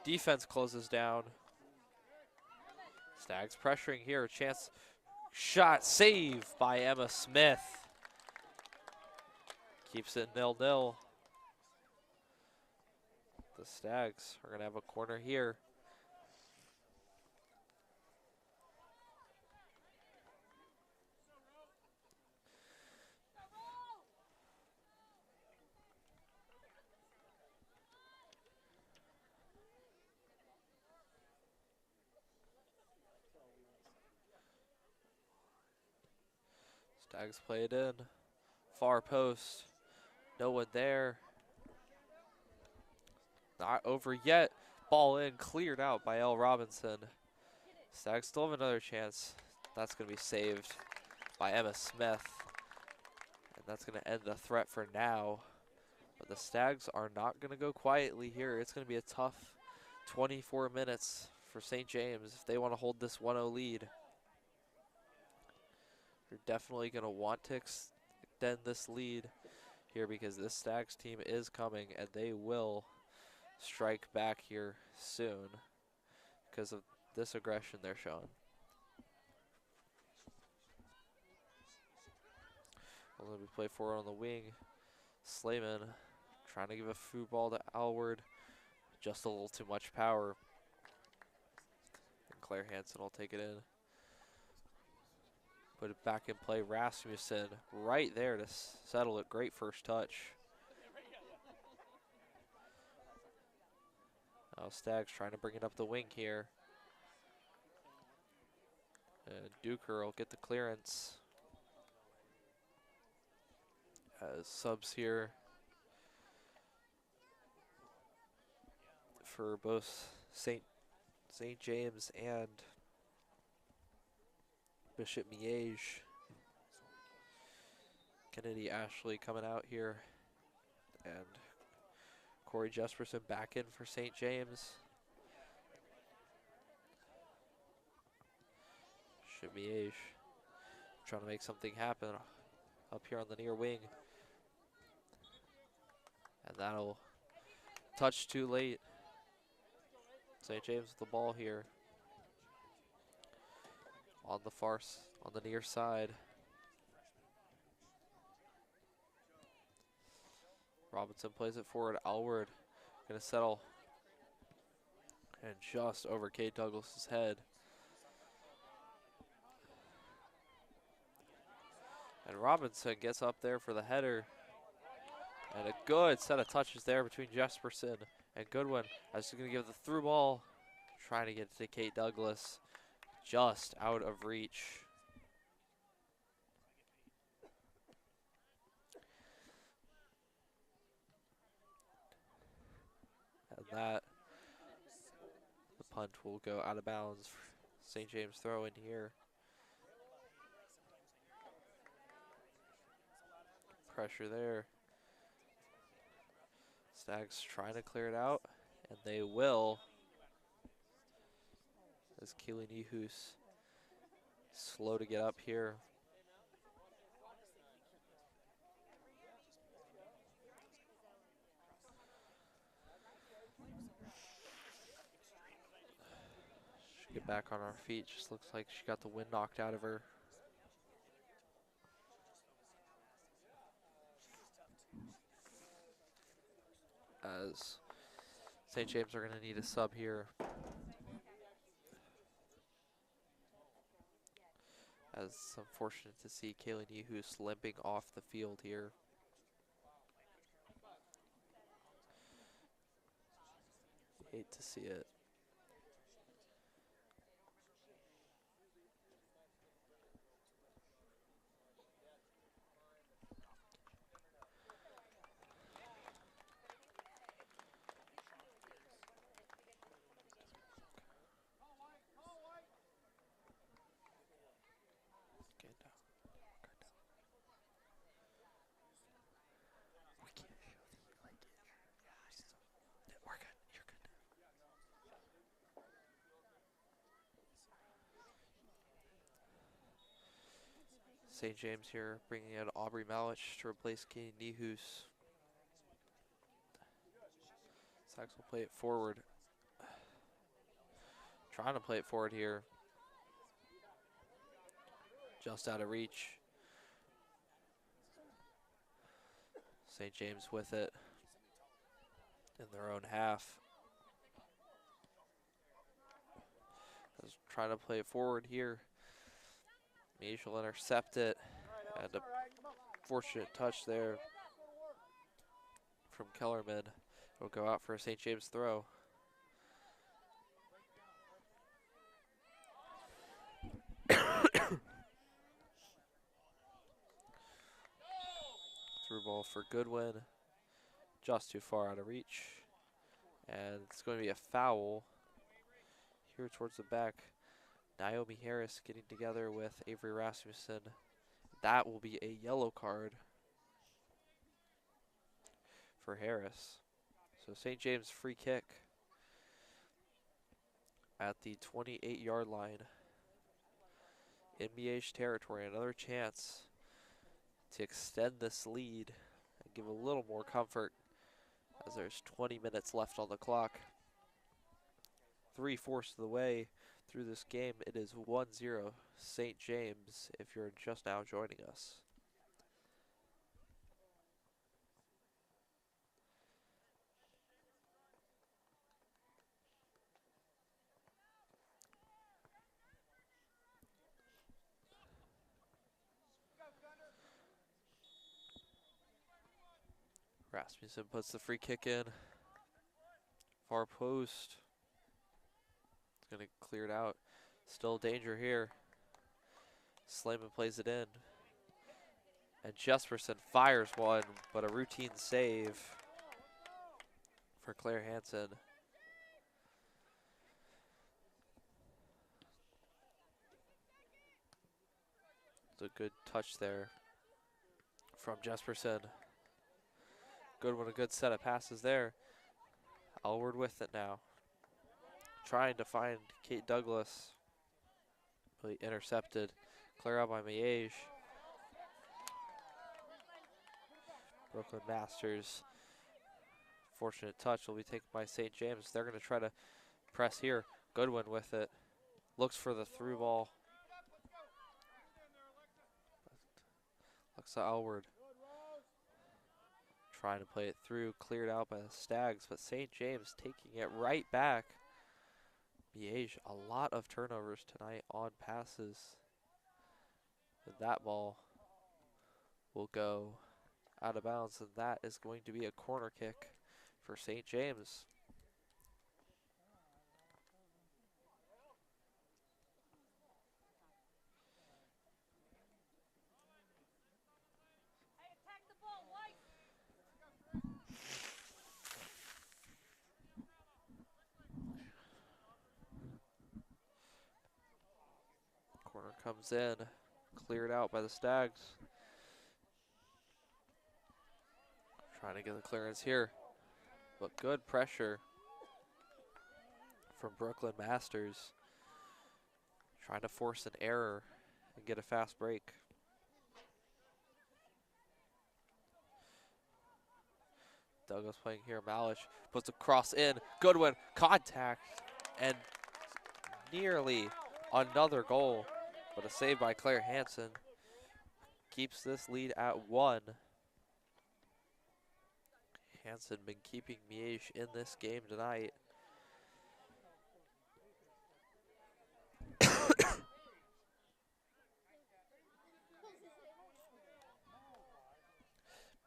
Defense closes down. Stags pressuring here. A chance. Shot. Save by Emma Smith. Keeps it 0-0. The Stags are going to have a corner here. Stags play it in. Far post. No one there. Not over yet. Ball in. Cleared out by L. Robinson. Stags still have another chance. That's going to be saved by Emma Smith. And that's going to end the threat for now. But the Stags are not going to go quietly here. It's going to be a tough 24 minutes for St. James if they want to hold this 1-0 lead. They're definitely going to want to extend this lead here because this Stags team is coming and they will strike back here soon because of this aggression they're showing. Well, we play forward on the wing. Slayman trying to give a food ball to Alward. Just a little too much power. And Claire Hansen will take it in. Put it back in play. Rasmussen right there to settle it. Great first touch. Now Stags trying to bring it up the wing here. And Duker will get the clearance. As subs here for both St. James and Bishop Miege. Kennedy Ashley coming out here. And Corey Jesperson back in for St. James. Bishop Miege trying to make something happen up here on the near wing. And that'll touch too late. St. James with the ball here. On the on the near side. Robinson plays it forward. Alward gonna settle. And just over Kate Douglas's head. And Robinson gets up there for the header. And a good set of touches there between Jesperson and Goodwin. As he's going to give the through ball. Trying to get to Kate Douglas. Just out of reach. And that, the punt will go out of bounds. St. James throw in here. Pressure there. Stags trying to clear it out, and they will. As Keely Nihus slow to get up here. back on our feet. Just looks like she got the wind knocked out of her. As St. James are going to need a sub here. As it's unfortunate to see Kaylee Nehus limping off the field here. Hate to see it. Get down. We can't show the like it. Yeah, we're good. You're good. St. James here bringing in Aubrey Malich to replace Kaylee Nehus. Sachs will play it forward. Trying to play it forward here. Just out of reach. St. James with it in their own half. Just trying to play it forward here. Miege will intercept it. And a fortunate touch there from Kellerman. It'll go out for a St. James throw. Through ball for Goodwin. Just too far out of reach. And it's going to be a foul here towards the back. Naomi Harris getting together with Avery Rasmussen. That will be a yellow card for Harris. So St. James free kick at the 28-yard line. In Miege territory, another chance to extend this lead and give a little more comfort as there's 20 minutes left on the clock. 3/4 of the way through this game, it is 1-0 St. James if you're just now joining us. Rasmussen puts the free kick in. Far post. It's going to clear it out. Still danger here. Slayman plays it in. And Jesperson fires one, but a routine save for Claire Hansen. It's a good touch there from Jesperson. Goodwin, a good set of passes there. Elward with it now. Trying to find Kate Douglas. Really intercepted. Clear out by Miege. Brooklyn Masters. Fortunate touch will be taken by St. James. They're going to try to press here. Goodwin with it. Looks for the through ball. Alexa Elward. Trying to play it through, cleared out by the Stags, but St. James taking it right back. Miege, a lot of turnovers tonight on passes. And that ball will go out of bounds, and that is going to be a corner kick for St. James. Corner comes in, cleared out by the Stags. Trying to get the clearance here, but good pressure from Brooklyn Masters. Trying to force an error and get a fast break. Douglas playing here, Malich puts a cross in, Goodwin, contact, and nearly another goal, but a save by Claire Hansen keeps this lead at 1. Hansen been keeping Miege in this game tonight.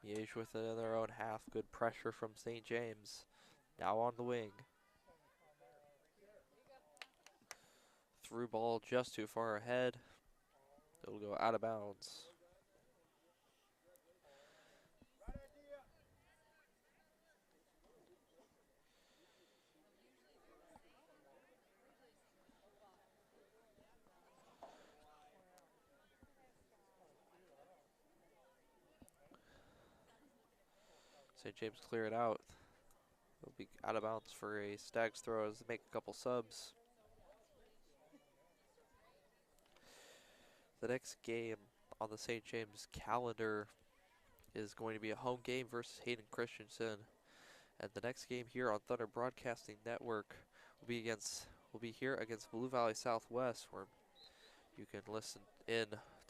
Miege with it in their own half. Good pressure from St. James. Now on the wing. Through ball just too far ahead. It'll go out of bounds. St. James clear it out. It'll be out of bounds for a Stags throw as they make a couple subs. The next game on the St. James calendar is going to be a home game versus Hayden Christensen. And the next game here on Thunder Broadcasting Network will be here against Blue Valley Southwest, where you can listen in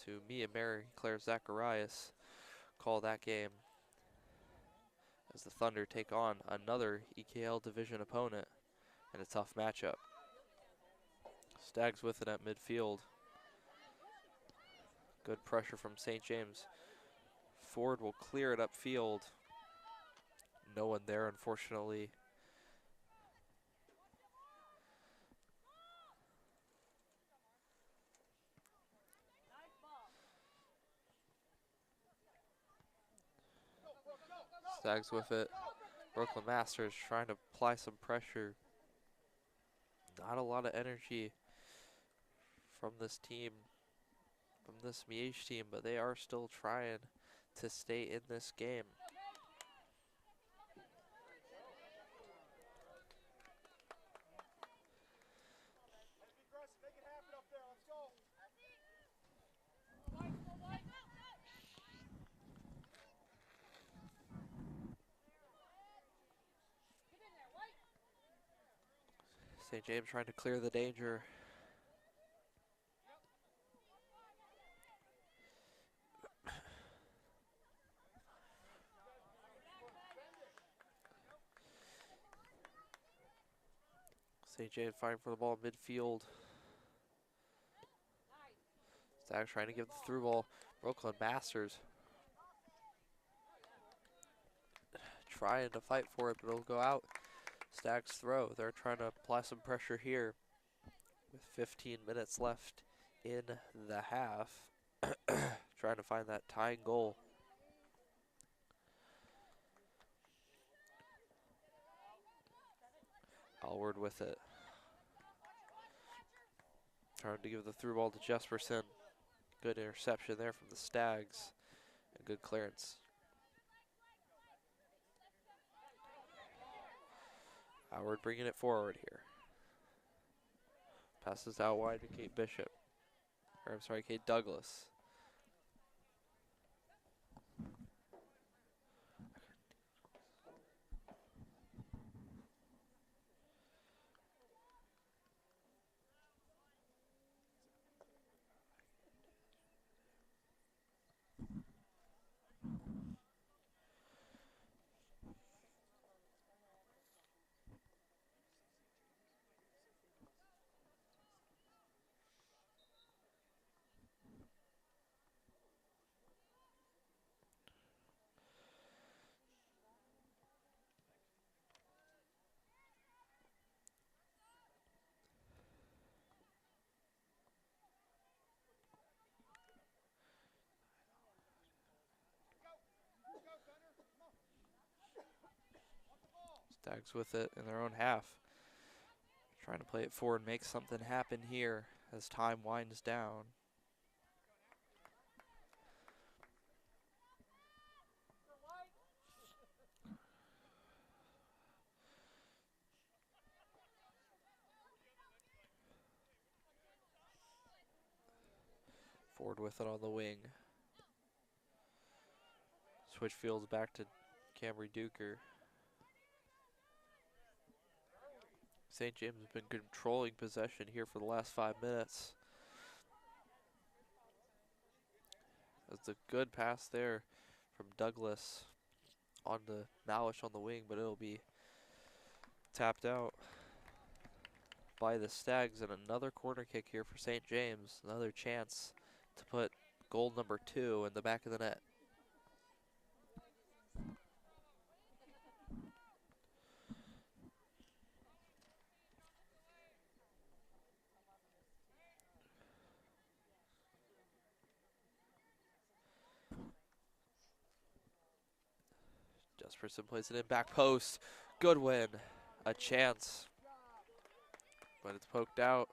to me and Mary Claire Zacharias call that game as the Thunder take on another EKL division opponent in a tough matchup. Stags with it at midfield. Good pressure from St. James. Ford will clear it upfield. No one there, unfortunately. Stags with it. Brooklyn Masters trying to apply some pressure. Not a lot of energy from this team, from this Miege team, but they are still trying to stay in this game. St. James trying to clear the danger. St. James fighting for the ball in midfield. Stags trying to give the through ball. Brooklyn Masters trying to fight for it, but it'll go out. Stags throw. They're trying to apply some pressure here with 15 minutes left in the half. Trying to find that tying goal. Alward with it. Trying to give the through ball to Jesperson. Good interception there from the Stags. And good clearance. Howard bringing it forward here. Passes out wide to Kate Bishop. Or I'm sorry, Kate Douglas. Stags with it in their own half. Trying to play it forward, make something happen here as time winds down. Forward with it on the wing. Switch fields back to Camry Duker. St. James has been controlling possession here for the last 5 minutes. That's a good pass there from Douglas on to Malish on the wing, but it'll be tapped out by the Stags, and another corner kick here for St. James. Another chance to put goal number 2 in the back of the net. Jesperson plays it in back post. Good win. A chance, but it's poked out.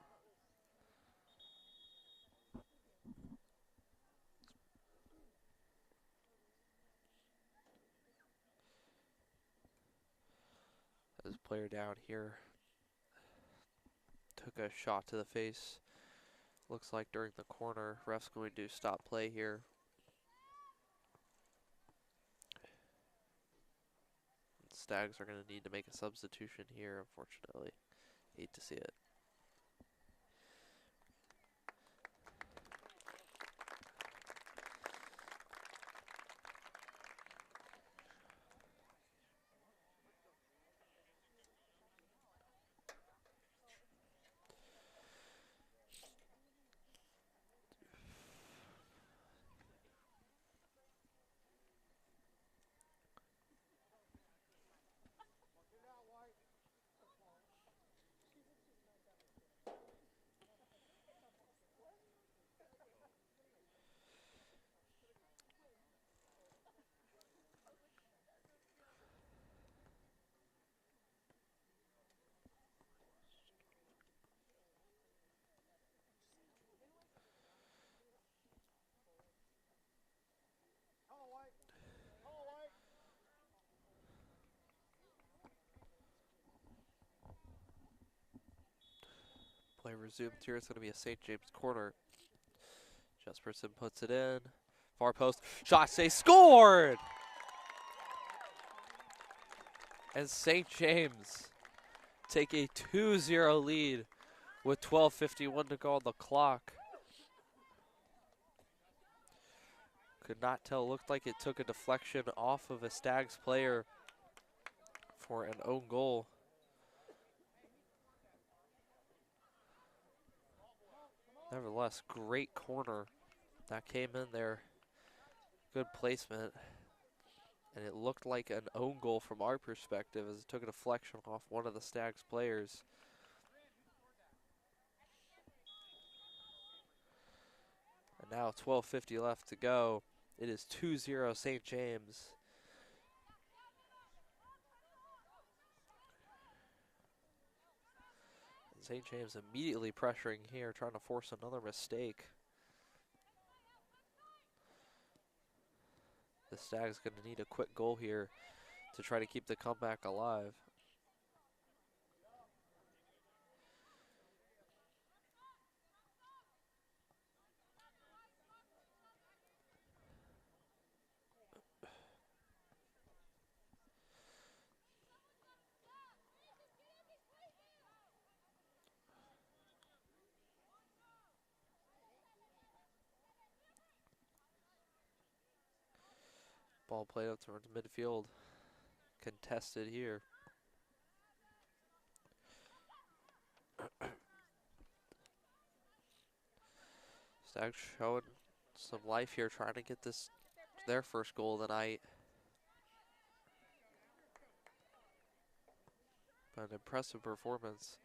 This player down here took a shot to the face. Looks like during the corner, ref's going to stop play here. Stags are going to need to make a substitution here, unfortunately. Hate to see it. Play resumed here. It's going to be a St. James corner. Jesperson puts it in. Far post. Shot stay scored! And St. James take a 2-0 lead with 12:51 to go on the clock. Could not tell. Looked like it took a deflection off of a Stags player for an own goal. Nevertheless, great corner that came in there. Good placement. And it looked like an own goal from our perspective as it took a deflection off one of the Stags players. And now 12:50 left to go. It is 2-0 St. James. St. James immediately pressuring here, trying to force another mistake. The Stags going to need a quick goal here to try to keep the comeback alive. Ball played up towards midfield. Contested here. Stags showing some life here, trying to get this their first goal of the night. But an impressive performance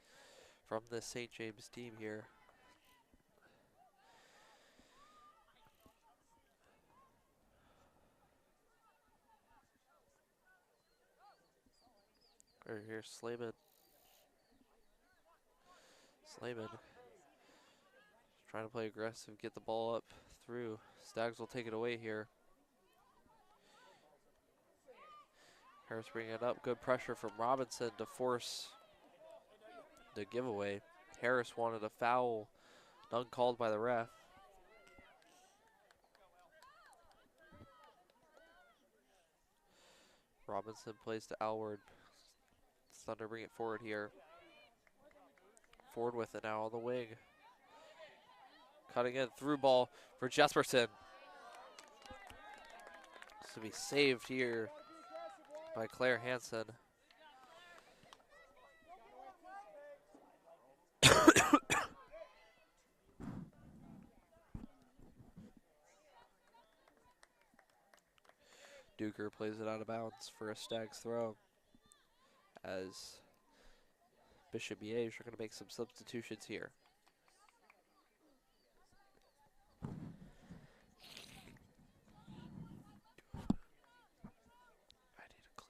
from this St. James team here. Right here, Slayman. Trying to play aggressive, get the ball up through. Stags will take it away here. Harris bringing it up. Good pressure from Robinson to force the giveaway. Harris wanted a foul, none called by the ref. Robinson plays to Alward. Thunder bring it forward here. Ford with it now on the wing. Cutting in through ball for Jesperson. To be saved here by Claire Hansen. Duker plays it out of bounds for a Stags throw as Bishop Miege are going to make some substitutions here. I need to clean.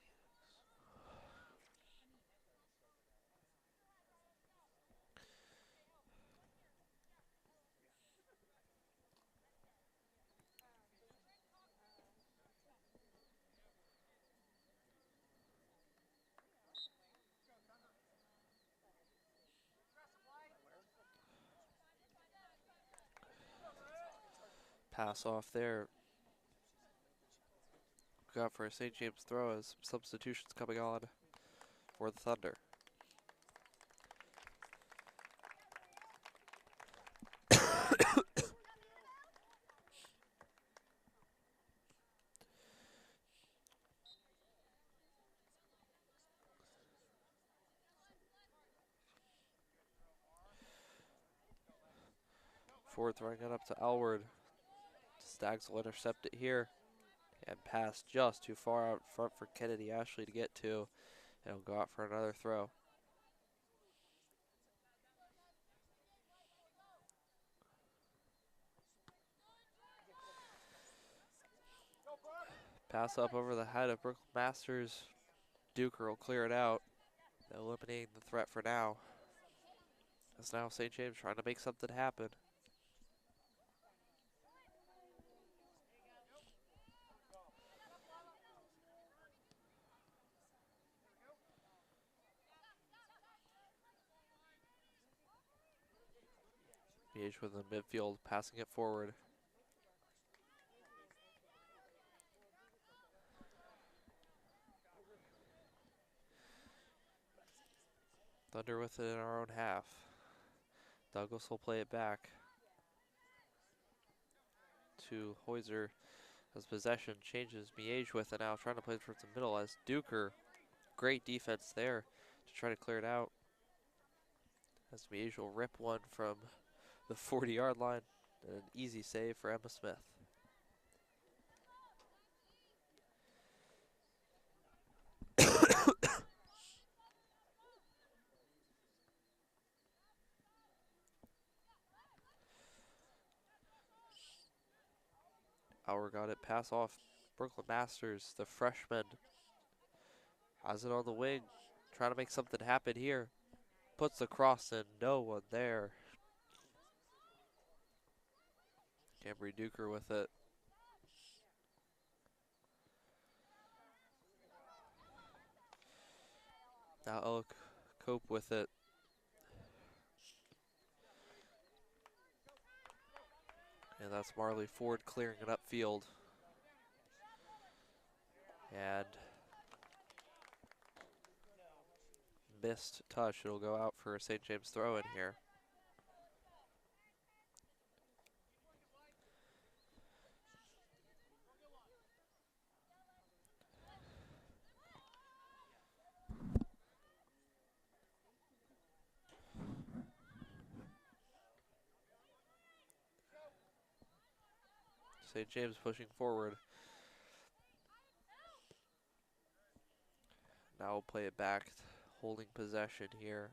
Pass off there. Got for a St. James throw as substitutions coming on for the Thunder. Ford throwing it up to Elward. Stags will intercept it here and pass just too far out front for Kennedy Ashley to get to. And he'll go out for another throw. Pass up over the head of Brooklyn Masters. Duker will clear it out, eliminating the threat for now. As now St. James trying to make something happen. Miege with the midfield, passing it forward. Thunder with it in our own half. Douglas will play it back to Heuser as possession changes. Miege with it now, trying to play it towards the middle as Duker. Great defense there to try to clear it out. As Miege will rip one from the 40-yard line. An easy save for Emma Smith. Auer got it, pass off. Brooklyn Masters, the freshman, has it on the wing, trying to make something happen here. Puts the cross in, no one there. Cambry Duker with it. Now Ella Cope with it. And that's Marley Ford clearing it upfield. And missed touch. It'll go out for a St. James throw in here. St. James pushing forward. Now we'll play it back, holding possession here.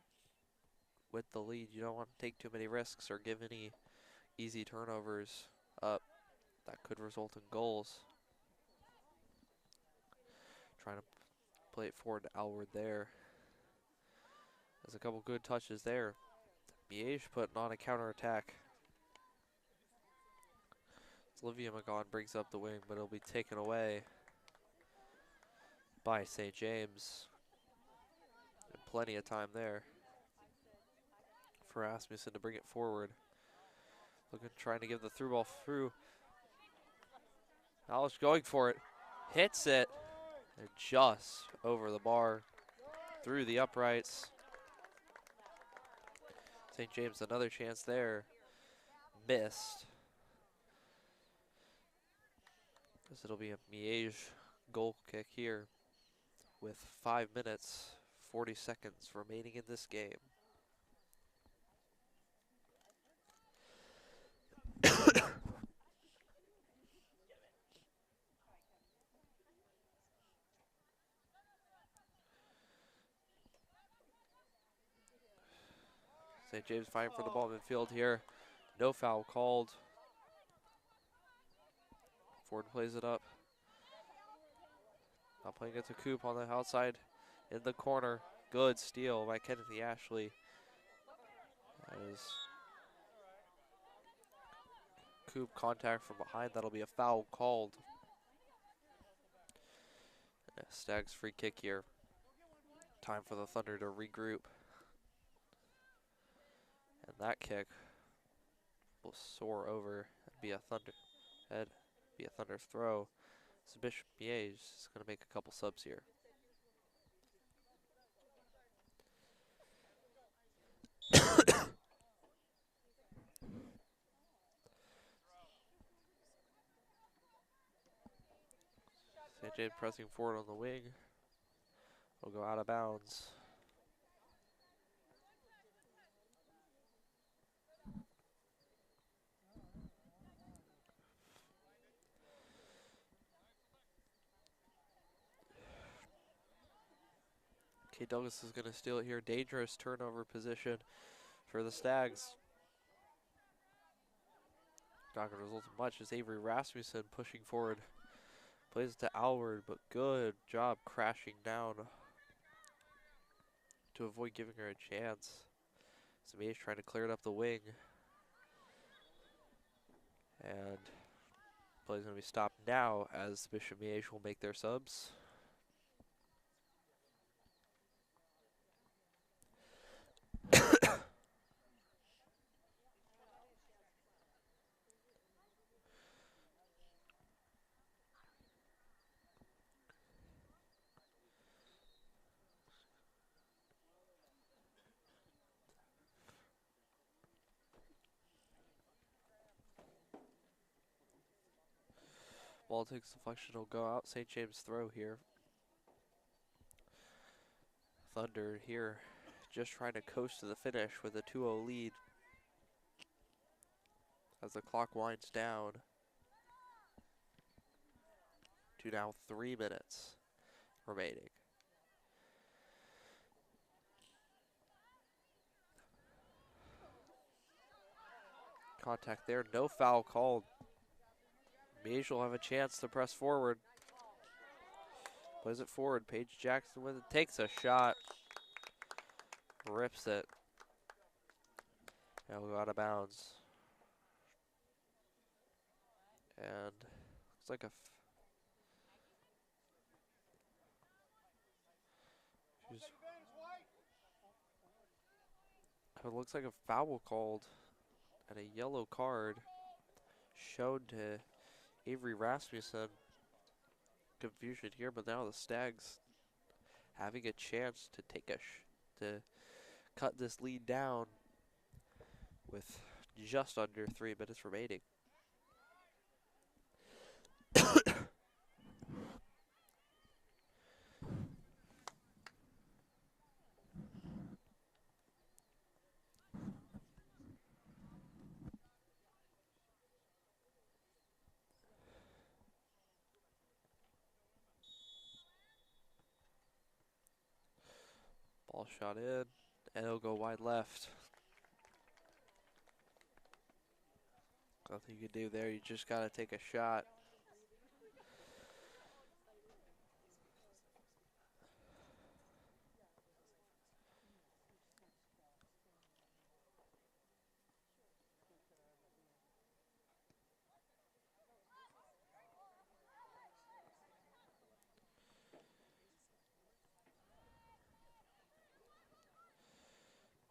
With the lead, you don't want to take too many risks or give any easy turnovers up that could result in goals. Trying to play it forward to Alward there. There's a couple good touches there. Miege putting on a counterattack. Olivia McGaughan brings up the wing, but it'll be taken away by St. James. And plenty of time there for Asmussen to bring it forward. Trying to give the through ball through. Alice going for it. Hits it. And just over the bar. Through the uprights. St. James, another chance there. Missed. As it'll be a Miege goal kick here with 5 minutes, 40 seconds remaining in this game. St. James fighting for the ball in midfield here. No foul called. Ford plays it up. Now playing it to Coop on the outside in the corner. Good steal by Kennedy Ashley. As Coop contact from behind, that'll be a foul called. Stags free kick here. Time for the Thunder to regroup. And that kick will soar over and be a Thunder throw. So Bishop Miege is going to make a couple subs here. St. James pressing forward on the wing. Will go out of bounds. K. Douglas is going to steal it here. Dangerous turnover position for the Stags. Not going to result in much as Avery Rasmussen pushing forward. Plays it to Alward, but good job crashing down to avoid giving her a chance. So Miege trying to clear it up the wing. And play is going to be stopped now as Bishop Miege will make their subs. Ball takes deflection, will go out. St. James throw here. Thunder here just trying to coast to the finish with a 2-0 lead as the clock winds down to now 3 minutes remaining. Contact there, no foul called. Miege will have a chance to press forward. Plays it forward, Paige Jackson with it, takes a shot. Rips it. And will go out of bounds. And looks like it looks like a foul called and a yellow card shown to Avery Rasmussen. Confusion here, but now the Stags having a chance to take to cut this lead down with just under 3 minutes remaining. Ball shot in, and it'll go wide left. Nothing you can do there, you just gotta take a shot.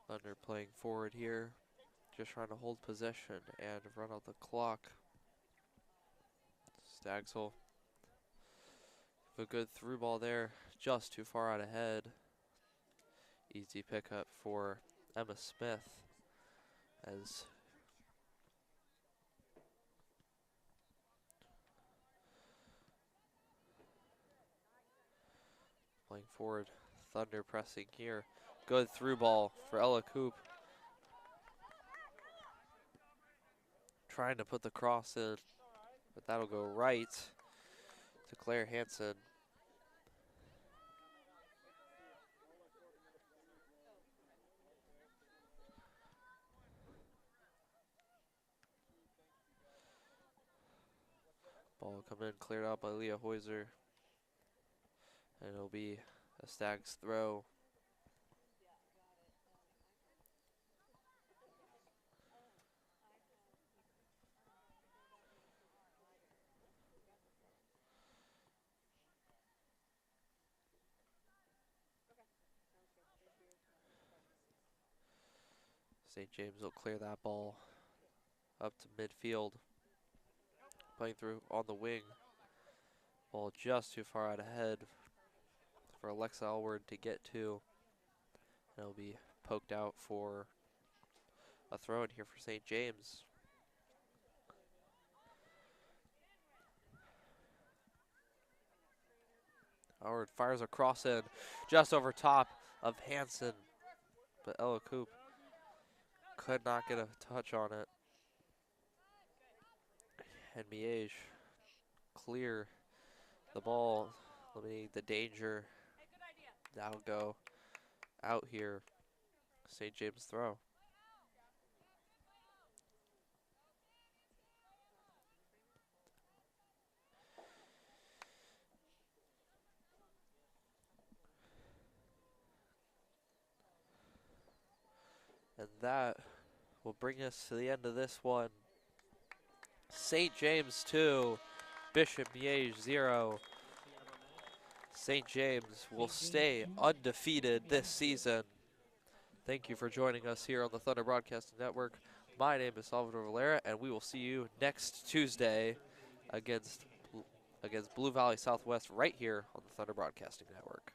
Thunder playing forward here, just trying to hold possession and run out the clock. Stags will have a good through ball there, just too far out ahead. Easy pickup for Emma Smith. as playing forward. Thunder pressing here. Good through ball for Ella Coop. Trying to put the cross in, but that'll go right to Claire Hansen. Ball come in, cleared out by Leah Heuser. And it'll be a Stags throw. St. James will clear that ball up to midfield. Playing through on the wing. Ball just too far out ahead for Alexa Elward to get to. And it'll be poked out for a throw in here for St. James. Howard fires a cross in just over top of Hansen, but Ella Coop could not get a touch on it. And Miege clear the ball, limiting the danger. That'll go out here. St. James throw. And that will bring us to the end of this one. St. James 2, Bishop Miege 0. St. James will stay undefeated this season. Thank you for joining us here on the Thunder Broadcasting Network. My name is Salvador Valera, and we will see you next Tuesday against Blue Valley Southwest right here on the Thunder Broadcasting Network.